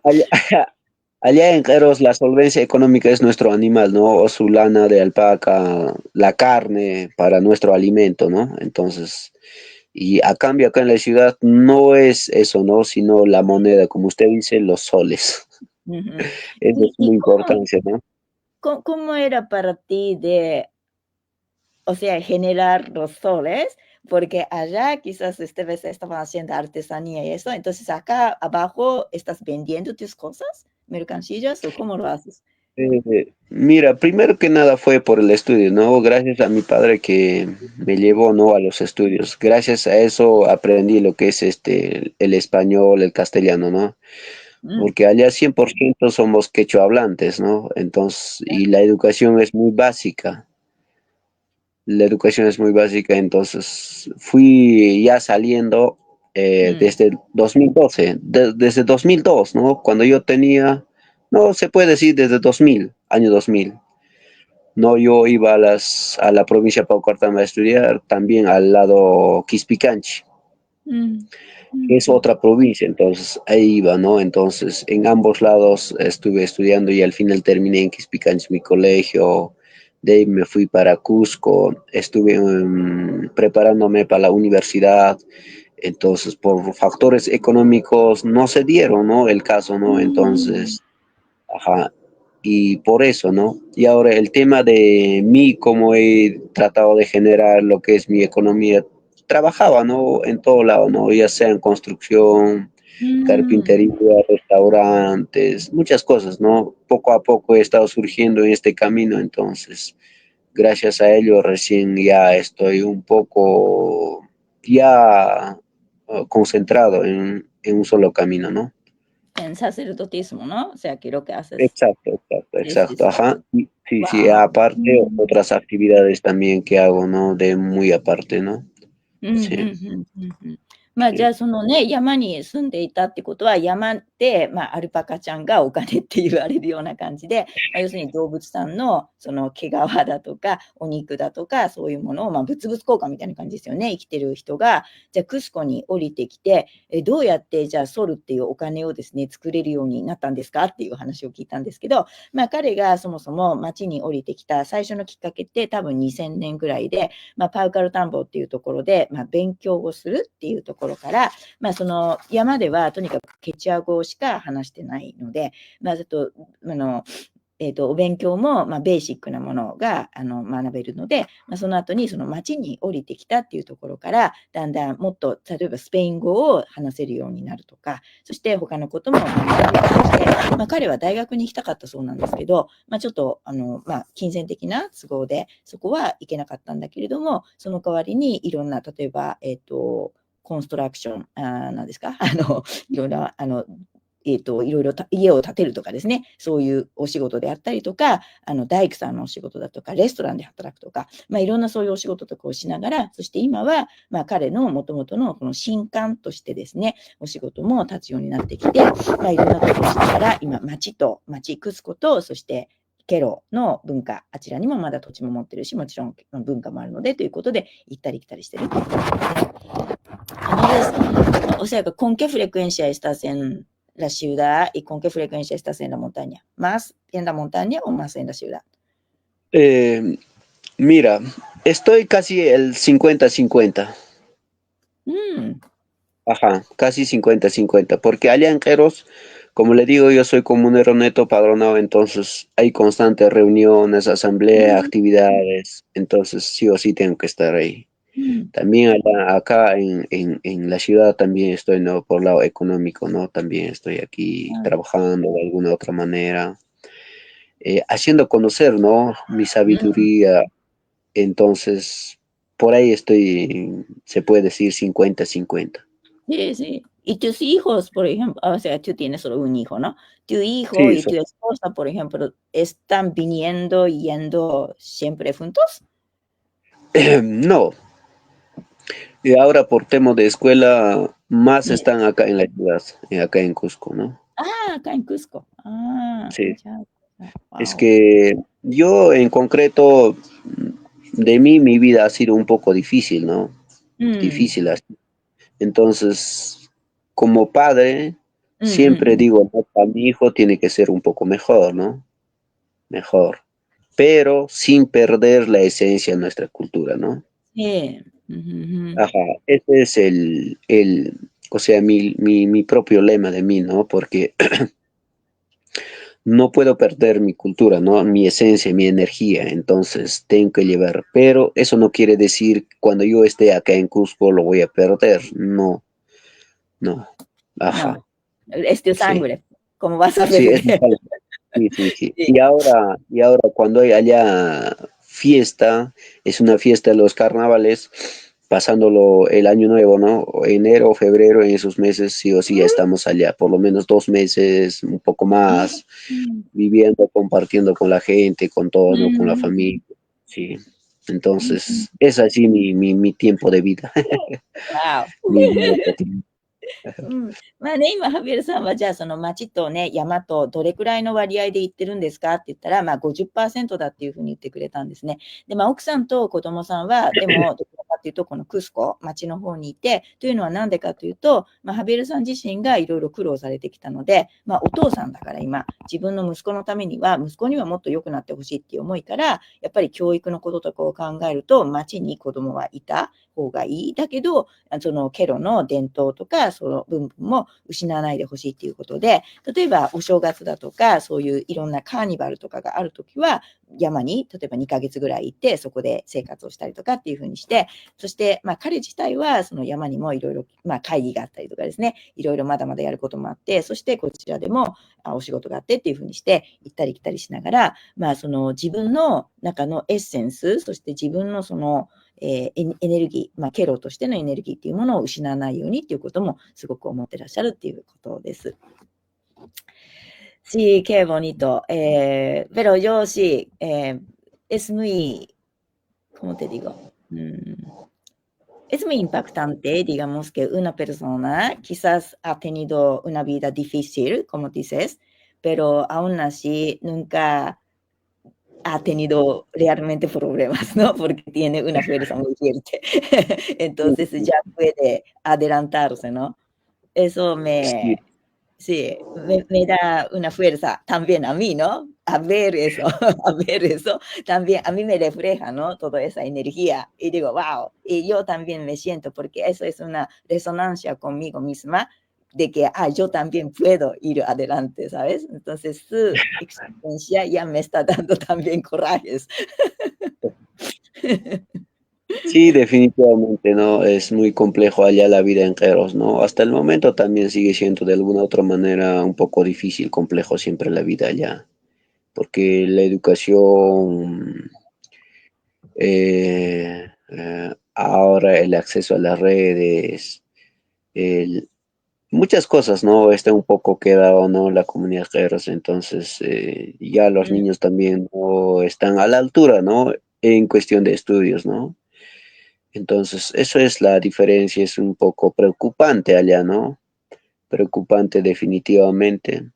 Allá, allá en Queros la solvencia económica es nuestro animal, ¿no? O su lana de alpaca, la carne para nuestro alimento, ¿no? Entonces, Y a cambio acá en la ciudad no es eso, ¿no? Sino la moneda, como usted dice, los soles. Ujú. Eso es Y muy importante, ¿no? cómo era para ti de, o sea, generar los soles? Porque allá quizás esta vez estaban haciendo artesanía y eso, entonces acá abajo estás vendiendo tus cosas, mercancías, o cómo lo haces. Mira, primero que nada fue por el estudio, ¿no? Gracias a mi padre que me llevó, ¿no? A los estudios. Gracias a eso aprendí lo que es el español, el castellano, ¿no? Mm, Porque allá 100% somos quechua hablantes, ¿no? Entonces, y la educación es muy básica. La educación es muy básica, entonces fui ya saliendo mm, desde el 2012, desde 2002, ¿no? Cuando yo tenía, no se puede decir desde 2000, año 2000. No, yo iba a la provincia de Paucartambo a estudiar, también al lado Quispicanchi, mm, que es mm, otra provincia, entonces ahí iba, ¿no? Entonces en ambos lados estuve estudiando y al final terminé en Quispicanchi mi colegio, de ahí me fui para Cusco, estuve preparándome para la universidad, entonces por factores económicos no se dieron, ¿no? El caso, ¿no? mm, Entonces, ajá, y por eso, ¿no? Y ahora el tema de mí, cómo he tratado de generar lo que es mi economía, trabajaba, ¿no? En todo lado, ¿no? Ya sea en construcción, mm. carpintería, restaurantes, muchas cosas, ¿no? Poco a poco he estado surgiendo en este camino, entonces, gracias a ello recién ya estoy un poco ya concentrado en un solo camino, ¿no? En sacerdotismo, ¿no? O sea, que lo que haces. Exacto, exacto, Sí, sí, exacto, sí. ajá. Sí, sí, Wow. aparte otras actividades también que hago, ¿no? De muy aparte, ¿no? うん、Sí, ふんふんふんふん。まあ、じゃsí. あ、そのね、山に住んでいたってことは、山で、まあ、アルパカちゃんがお金って言われるような感じで、まあ、要するに動物さんのその毛皮だとか、お肉だとか、そういうものを、まあ、物々交換みたいな感じですよね、生きてる人が。じゃあ、クスコに降りてきて、どうやってじゃあソルっていうお金をですね、作れるようになったんですかっていう話を聞いたんですけど、まあ、彼がそもそも町に降りてきた最初のきっかけって多分2000年ぐらいで、まあ、パウカル田んぼっていうところで、まあ、勉強をするっていうところから、まあ、その山ではとにかくケチア語しか話してないので、まあ、ちょっとお勉強も、まあ、ベーシックなものが学べるので、まあ、その後にその町に降りてきたっていうところからだんだんもっと例えばスペイン語を話せるようになるとか、そして他のことも学べるとして、まあ、彼は大学に行きたかったそうなんですけど、まあ、ちょっとまあ、金銭的な都合でそこは行けなかったんだけれども、その代わりにいろんな例えば、コンストラクション、なんですか、いろんな、いろいろ家を建てるとかですね、そういうお仕事であったりとか、大工さんのお仕事だとか、レストランで働くとか、まあ、いろんなそういうお仕事とかをしながら、そして今は、まあ、彼のもともとのこの新官としてですね、お仕事も立つようになってきて、まあ、いろんなことをしながら、今、町クスコと、そしてケロの文化、あちらにもまだ土地も持ってるし、もちろん文化もあるのでということで、行ったり来たりしてるということですね。Entonces, o sea, ¿con qué frecuencia estás en la ciudad y con qué frecuencia estás en la montaña? ¿Más en la montaña o más en la ciudad? Eh, Mira, estoy casi el 50-50. Mm, Ajá, casi 50-50, porque allá en Queros, como le digo, yo soy comunero neto padronado, entonces hay constantes reuniones, asambleas, mm, actividades, entonces sí o sí tengo que estar ahí. mm, También acá en la ciudad también estoy, ¿no? Por lado económico, ¿no? También estoy aquí ah, trabajando de alguna otra manera, haciendo conocer, ¿no? Mi mm. sabiduría, entonces por ahí estoy, se puede decir 50-50. Sí, sí. Y tus hijos, por ejemplo, o sea, tú tienes solo un hijo, ¿no? Tu hijo Sí, y tu esposa, por ejemplo, ¿están viniendo y yendo siempre juntos? no, y ahora por tema de escuela, más Sí. están acá en la ciudad, acá en Cusco, ¿no? Ah, acá en Cusco. Ah, Sí, ya, ya. es Wow. que yo en concreto, de mí mi vida ha sido un poco difícil, ¿no? Mm, Difícil así. Entonces, como padre, mm, mm, siempre mm. digo, no, para mi hijo tiene que ser un poco mejor, ¿no? Mejor, pero sin perder la esencia de nuestra cultura, ¿no? Sí. Ujú, Ajá, ese es o sea, mi propio lema de mí, ¿no? Porque no puedo perder mi cultura, ¿no? Mi esencia, mi energía, entonces tengo que llevar. Pero eso no quiere decir que cuando yo esté acá en Cusco lo voy a perder. No, no. Ajá, no, es tu sí. sangre. ¿Cómo vas a Sí, es perder? sí, sí, sí. Sí. Y ahora cuando hay allá fiesta, es una fiesta de los carnavales, pasándolo el año nuevo, ¿no? O enero o febrero, en esos meses sí o sí ya estamos allá, por lo menos 2 meses, un poco más, Mm, viviendo, compartiendo con la gente, con todos, ¿no? Con la mm, familia, sí. mm. Entonces, es así mi tiempo de vida, Wow. mi vida cotidiana. うん。まあね、今、ハビエルさんは、じゃあ、その町とね、山とどれくらいの割合で行ってるんですかって言ったら、まあ、50%だっていうふうに言ってくれたんですね。で、まあ、奥さんと子供さんは、でも、どちらかっていうと、このクスコ、町の方にいて、というのはなんでかというと、まあ、ハビエルさん自身がいろいろ苦労されてきたので、まあ、お父さんだから今、自分の息子のためには、息子にはもっと良くなってほしいっていう思いから、やっぱり教育のこととかを考えると、町に子供はいた方がいい。だけど、そのケロの伝統とか、その文化も失わないでほしいっていうことで、例えばお正月だとか、そういういろんなカーニバルとかがあるときは、山に例えば2ヶ月ぐらい行って、そこで生活をしたりとかっていうふうにして、そして、まあ彼自体はその山にもいろいろ、まあ会議があったりとかですね、いろいろまだまだやることもあって、そしてこちらでもお仕事があってっていうふうにして、行ったり来たりしながら、まあその自分の中のエッセンス、そして自分のその、エネルギー、まあ、ケロとしてのエネルギーっていうものを失わないようにっていうこともすごく思ってらっしゃるっていうことです。Sí, qué bonito. Pero yo sí, es muy, ¿cómo te digo? Es muy impactante, digamos, que una persona quizás ha tenido una vida difícil, como dices, pero aún así nunca ha tenido realmente problemas, ¿no? Porque tiene una fuerza muy fuerte. Entonces ya puede adelantarse, ¿no? Eso Sí, sí, me da una fuerza también a mí, ¿no? A ver eso, a ver eso, también a mí me refleja, ¿no? Toda esa energía y digo, wow, y yo también me siento, porque eso es una resonancia conmigo misma de que, yo también puedo ir adelante, ¿sabes? Entonces su existencia ya me está dando también corajes. sí, definitivamente, ¿no? Es muy complejo allá la vida en Queros, ¿no? Hasta el momento también sigue siendo de alguna otra manera un poco difícil, complejo siempre la vida allá, porque la educación, ahora el acceso a las redes, el, muchas cosas, ¿no? Está un poco quedado, ¿no? La comunidad Queros, entonces ya los Mm. niños también no están a la altura, ¿no? En cuestión de estudios, ¿no? Entonces, eso es la diferencia, es un poco preocupante allá, ¿no? Preocupante definitivamente.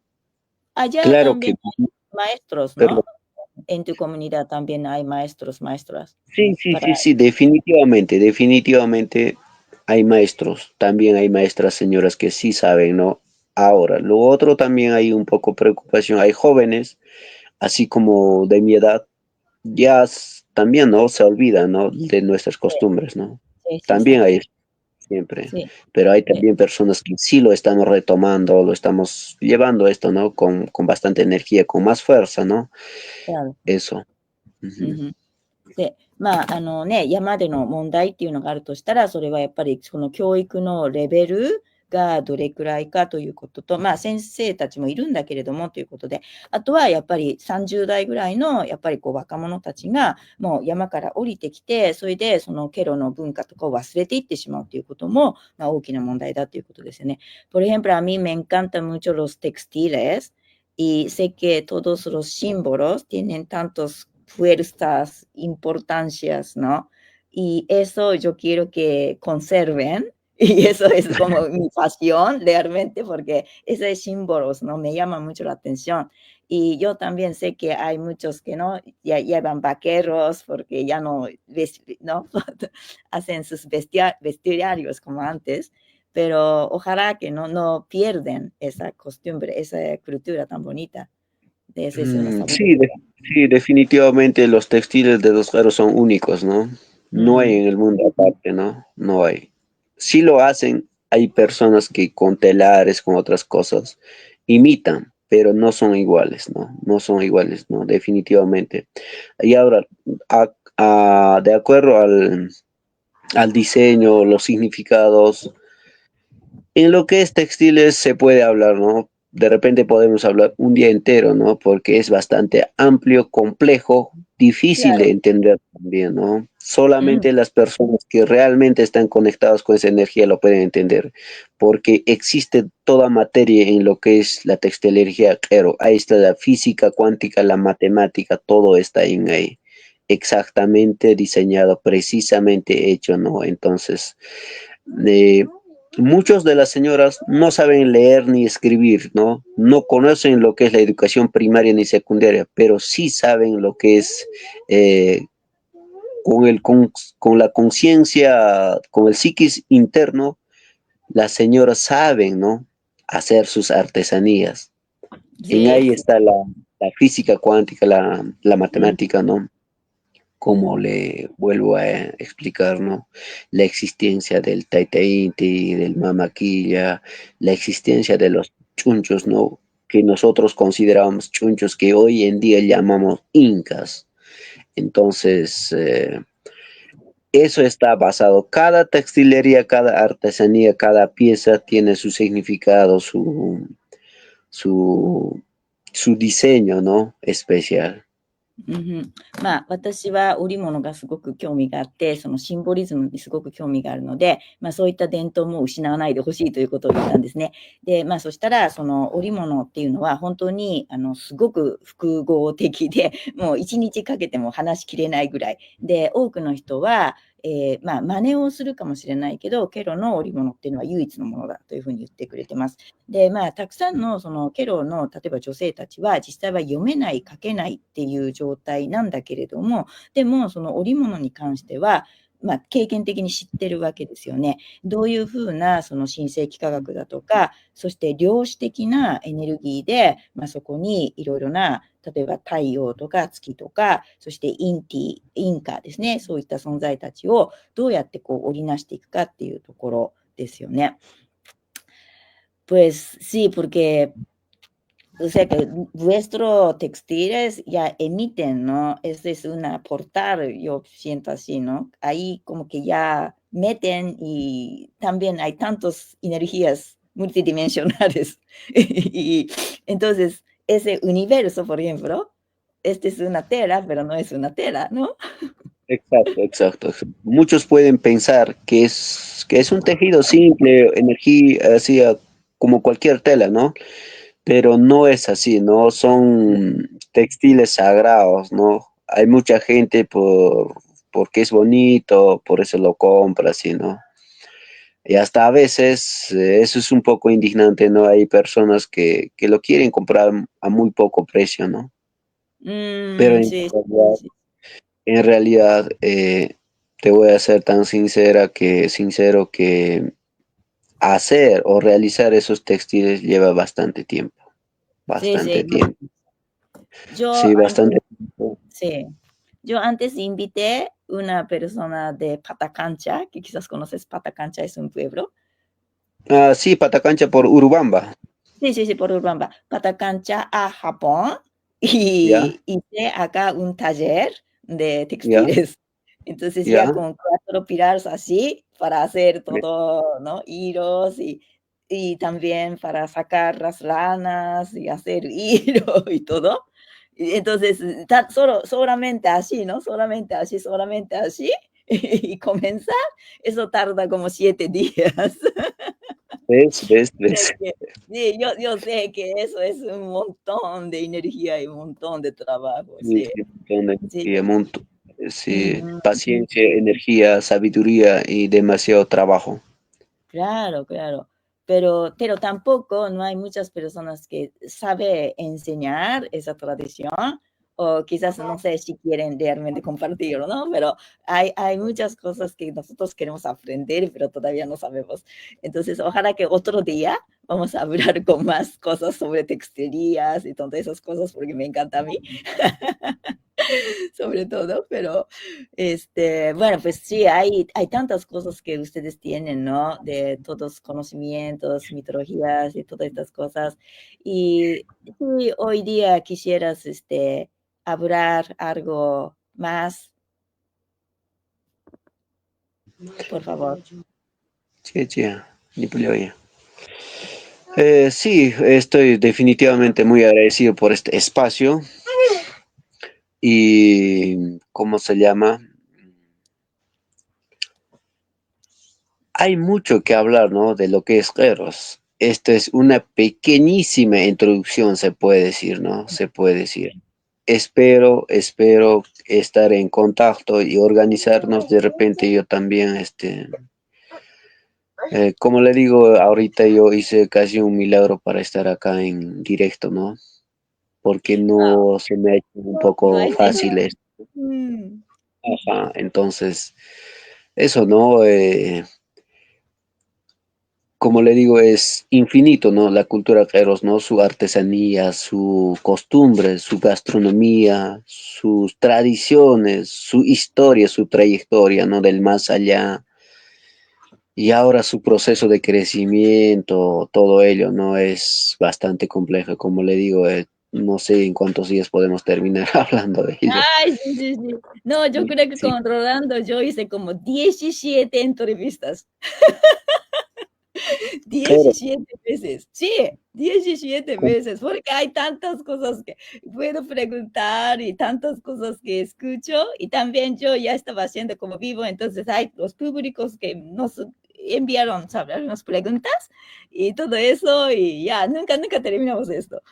Allá Claro que, también hay maestros, perdón. ¿no? En tu comunidad también hay maestros, maestras Sí, sí, para... sí, sí, definitivamente, definitivamente hay maestros, también hay maestras señoras que sí saben, ¿no? Ahora, lo otro también hay un poco preocupación, hay jóvenes, así como de mi edad, ya también, ¿no? Se olvidan, ¿no? De nuestras costumbres, ¿no? Sí, sí, También sí, hay siempre, sí, pero hay sí, también personas que sí lo estamos retomando, lo estamos llevando esto, ¿no? Con bastante energía, con más fuerza, ¿no? claro. Eso. Ujú. で、まあ、ね、山での問題っていうのがあるとしたら、それはやっぱりその教育のレベルがどれくらいかということと、まあ、先生たちもいるんだけれどもということで、あとはやっぱり30代ぐらいのやっぱりこう若者たちがもう山から降りてきて、それでそのケロの文化とかを忘れていってしまうということも、まあ、大きな問題だということですよね。Por ejemplo, a mí me encantan mucho los textiles y sé que todos los símbolos tienen tantos fuerzas, importancias, ¿no? Y eso yo quiero que conserven. Y eso es como mi pasión realmente, porque esos símbolos, ¿no? Me llaman mucho la atención. Y yo también sé que hay muchos que no, ya llevan vaqueros porque ya no, ¿no? hacen sus vestiarios como antes, pero ojalá que no pierden esa costumbre, esa cultura tan bonita. Esa es una Mm, sabiduría. sí, sí, definitivamente los textiles de los Garos son únicos, ¿no? No hay en el mundo aparte, ¿no? No hay. Si lo hacen, hay personas que con telares, con otras cosas, imitan, pero no son iguales, ¿no? No son iguales, ¿no? Definitivamente. Y ahora, de acuerdo al diseño, los significados, en lo que es textiles se puede hablar, ¿no? De repente podemos hablar un día entero, ¿no? Porque es bastante amplio, complejo, difícil de Claro. entender también, ¿no? Ujú. Solamente las personas que realmente están conectadas con esa energía lo pueden entender, porque existe toda materia en lo que es la textilería, claro, ahí está la física cuántica, la matemática, todo está en ahí, exactamente diseñado, precisamente hecho, ¿no? Entonces, eh, muchos de las señoras no saben leer ni escribir, ¿no? No conocen lo que es la educación primaria ni secundaria, pero sí saben lo que es eh, con, con la conciencia, con el psiquis interno, las señoras saben, ¿no? Hacer sus artesanías. En Sí, ahí está la física cuántica, la mm, matemática, ¿no? Como le vuelvo a explicar, ¿no? La existencia del Taita Inti, del Mamaquilla, la existencia de los chunchos, ¿no? Que nosotros consideramos chunchos, que hoy en día llamamos incas. Entonces, eso está basado. Cada textilería, cada artesanía, cada pieza tiene su significado, su, su diseño, ¿no? Especial. うん、まあ、私は織物がすごく興味があって、そのシンボリズムにすごく興味があるので、まあ、そういった伝統も失わないでほしいということを言ったんですね。で、まあ、そしたら、その織物っていうのは本当に、すごく複合的で、もう1日かけても話しきれないぐらい。で、多くの人は、まあ、真似をするかもしれないけど、ケロの織物っていうのは唯一のものだというふうに言ってくれてます。で、まあ、たくさんのそのケロの例えば女性たちは実際は読めない書けないっていう状態なんだけれども、でもその織物に関してはまあ、経験的に知ってるわけですよね。どういうふうなその新世紀科学だとか、そして量子的なエネルギーで、まあ、そこにいろいろな、例えば太陽とか月とか、そしてインカですね、そういった存在たちをどうやってこう織りなしていくかっていうところですよね。Pues sí, porque, o sea que vuestros textiles ya emiten, ¿no? Esa es una portal, yo siento así, ¿no? Ahí como que ya meten y también hay tantas energías multidimensionales. Y entonces, ese universo, por ejemplo, este es una tela, pero no es una tela, ¿no? Exacto, exacto. Muchos pueden pensar que es un tejido simple, energía, así como cualquier tela, ¿no? Pero no es así, ¿no? Son textiles sagrados, ¿no? Hay mucha gente porque es bonito, por eso lo compra, así, ¿no? Y hasta a veces eso es un poco indignante, ¿no? Hay personas que lo quieren comprar a muy poco precio, ¿no? Pero Sí, sí. en realidad, te voy a ser tan sincero que hacer o realizar esos textiles lleva Sí, bastante sí. tiempo. Yo Sí, antes, bastante tiempo. sí. Yo antes invité una persona de Patacancha, que quizás conoces, Patacancha es un pueblo. Ah, sí, Patacancha por Urubamba, Sí, sí, sí, por Urbamba. Patacancha a Japón ¿ya? y hice acá un taller de ¿Ya? textiles. Entonces ya ¿Ya? con 4 pilares así para hacer ¿Ve? todo, ¿no? Hilos y también para sacar las lanas y hacer hilo y todo. Y entonces, solamente así, ¿no? Solamente así y comenzar, eso tarda como 7 días. ¿Ves? ¿Ves? Sé ¿Ves? que sí, yo sé que eso es un montón de energía y un montón de trabajo, Sí, sí, sí, un montón de sí. energía, sí, Ujú. paciencia, energía, sabiduría y demasiado trabajo. Claro, claro. Pero tampoco no hay muchas personas que saben enseñar esa tradición, o quizás no sé si quieren realmente compartirlo, ¿no? Pero hay muchas cosas que nosotros queremos aprender, pero todavía no sabemos. Entonces, ojalá que otro día vamos a hablar con más cosas sobre textilerías y todas esas cosas, porque me encanta a mí. sobre todo, pero bueno, pues sí, hay tantas cosas que ustedes tienen, ¿no? De todos conocimientos, mitologías y todas estas cosas. Y si hoy día quisieras hablar algo más, por favor. Sí, sí, ni pelea. Sí, estoy definitivamente muy agradecido por este espacio y, ¿cómo se llama? Hay mucho que hablar, ¿no? De lo que es Eros. Esta es una pequeñísima introducción, se puede decir, ¿no? Se puede decir. Espero estar en contacto y organizarnos. De repente yo también, como le digo, ahorita yo hice casi un milagro para estar acá en directo, ¿no? Porque Ah, no se me ha hecho un no poco hay fecha. fácil esto. Mm, Ajá, entonces, eso, ¿no? Como le digo, es infinito, ¿no? La cultura Queros, ¿no? Su artesanía, su costumbre, su gastronomía, sus tradiciones, su historia, su trayectoria, ¿no? Del más allá. Y ahora su proceso de crecimiento, todo ello, ¿no? Es bastante complejo. Como le digo, no sé en cuántos días podemos terminar hablando de ello. ay, sí, sí, sí. No, yo creo que Sí, con Rolando yo hice como 17 entrevistas. claro, 17 veces, sí, 17 veces, porque hay tantas cosas que puedo preguntar y tantas cosas que escucho, y también yo ya estaba haciendo como vivo, entonces hay los públicos que nos enviaron, ¿sabes? Unas preguntas y todo eso, y ya, nunca terminamos esto.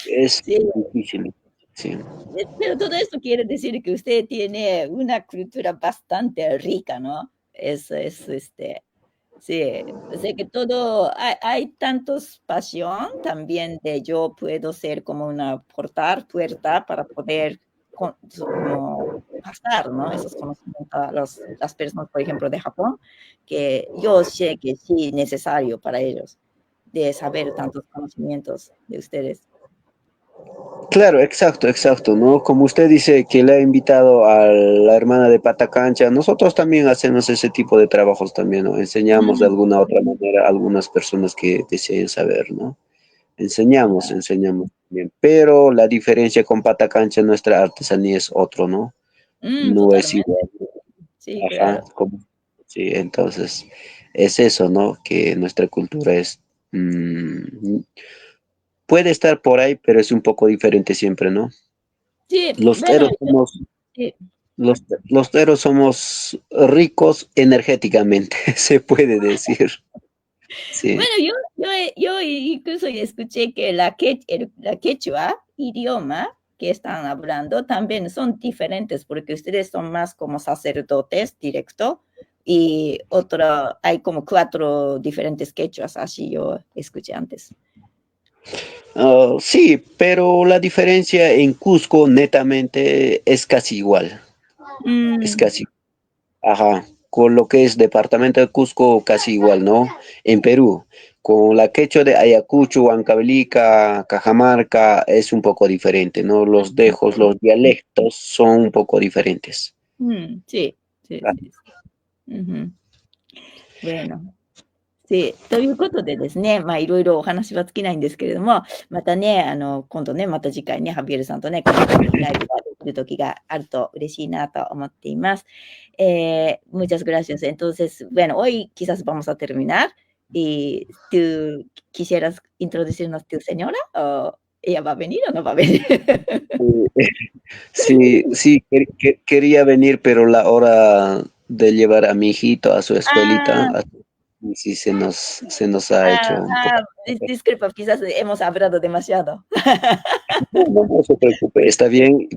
es Sí, difícil. Sí. pero todo esto quiere decir que usted tiene una cultura bastante rica, ¿no? Sí, sé que todo, hay tantos pasión también de yo puedo ser como una puerta para poder como pasar, ¿no? Esos conocimientos a las personas, por ejemplo, de Japón, que yo sé que sí necesario para ellos de saber tantos conocimientos de ustedes. Claro, exacto, exacto, ¿no? Como usted dice que le ha invitado a la hermana de Patacancha, nosotros también hacemos ese tipo de trabajos también, ¿no? Enseñamos de Mm, alguna otra manera a algunas personas que deseen saber, ¿no? Enseñamos también, pero la diferencia con Patacancha, nuestra artesanía es otro, ¿no? No es totalmente, igual, sí, ajá, claro. sí, entonces es eso, ¿no? Que nuestra cultura es, puede estar por ahí, pero es un poco diferente siempre, ¿no? Sí, Los bueno, teros somos, sí. los teros somos ricos energéticamente, se puede decir. Sí. Bueno, yo incluso escuché que la quechua, idioma que están hablando, también son diferentes porque ustedes son más como sacerdotes directo y hay como 4 diferentes quechuas, así yo escuché antes. Sí, pero la diferencia en Cusco netamente es casi igual. Es Mm, casi, ajá, con lo que es departamento de Cusco casi igual, ¿no? En Perú, con la quechua de Ayacucho, Huancavelica, Cajamarca es un poco diferente, ¿no? Los dejos, los dialectos son un poco diferentes. sí, sí, sí, sí. Ujú. Bueno.ということでですね、いろいろお話は尽きないんですけれども、またね、今度ね、また次回ね、ハビエルさんとね、このライブができる時があると嬉しいなと思っています。muchas gracias. Entonces, bueno, hoy quizás vamos a terminar. ¿Y tú quisieras introducirnos tu señora? ¿O ella va a venir o no va a venir? Sí, sí, quería venir, pero la hora de llevar a mi hijito a su escuelita, Ah, sí se nos ha hecho ah, un poco. disculpa, quizás hemos hablado demasiado. No se preocupe, está bien,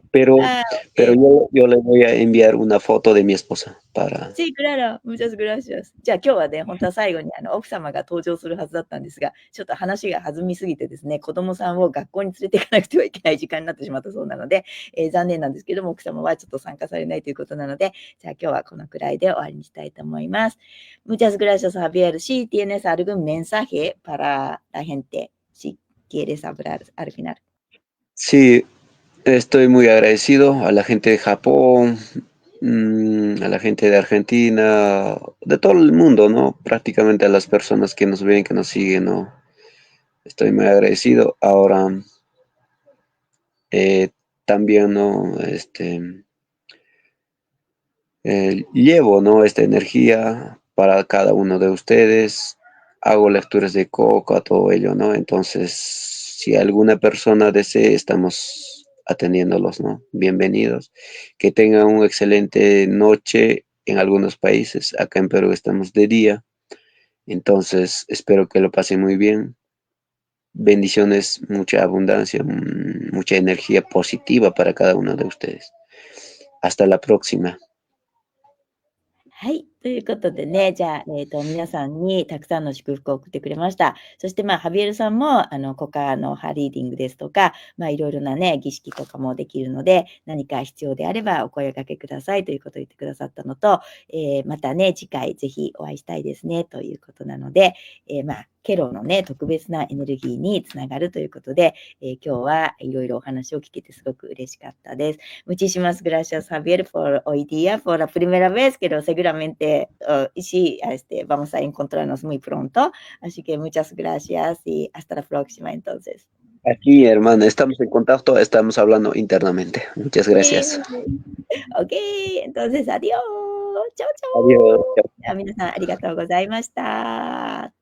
Ah, pero ok. yo le voy a enviar una foto de mi esposa para. Sí, claro, muchas gracias. じゃあ今日はね、本当は最後に奥様が登場するはずだったんですが、ちょっと話が弾みすぎてですね、子供さんを学校に連れて行かなくてはいけない時間になってしまったそうなので、残念なんですけども、奥様はちょっと参加されないということなので、じゃあ今日はこのくらいで終わりにしたいと思います。Muchas gracias, Javier. Si tienes algún mensaje para la gente, si quieres hablar al final. Sí, Estoy muy agradecido a la gente de Japón, a la gente de Argentina, de todo el mundo, ¿no? Prácticamente a las personas que nos ven, que nos siguen, ¿no? Estoy muy agradecido. Ahora, eh, también, ¿no? Llevo, ¿no? Esta energía para cada uno de ustedes. Hago lecturas de coca, todo ello, ¿no? Entonces, si alguna persona desee, estamos atendiéndolos, ¿no? Bienvenidos. Que tengan una excelente noche en algunos países. Acá en Perú estamos de día. Entonces, espero que lo pasen muy bien. Bendiciones, mucha abundancia, mucha energía positiva para cada uno de ustedes. Hasta la próxima. はい。ということでね、じゃあ、皆さんにたくさんの祝福を送ってくれました。そして、ハビエルさんも、コカのハリーディングですとか、いろいろなね、儀式とかもできるので、何か必要であればお声掛けくださいということを言ってくださったのと、またね、次回ぜひお会いしたいですね、ということなので、ケロのね、特別なエネルギーにつながるということで、今日はいろいろお話を聞けてすごく嬉しかったです。Muchísimas gracias, Javier, por hoy día, por la primera vez, pero seguramente sí, vamos a encontrarnos muy pronto. Así que muchas gracias y hasta la próxima entonces. Aquí, hermana, estamos en contacto, estamos hablando internamente. Muchas Sí. gracias. Ok, entonces adiós. Chao, Adiós. chao. 皆さんありがとうございました。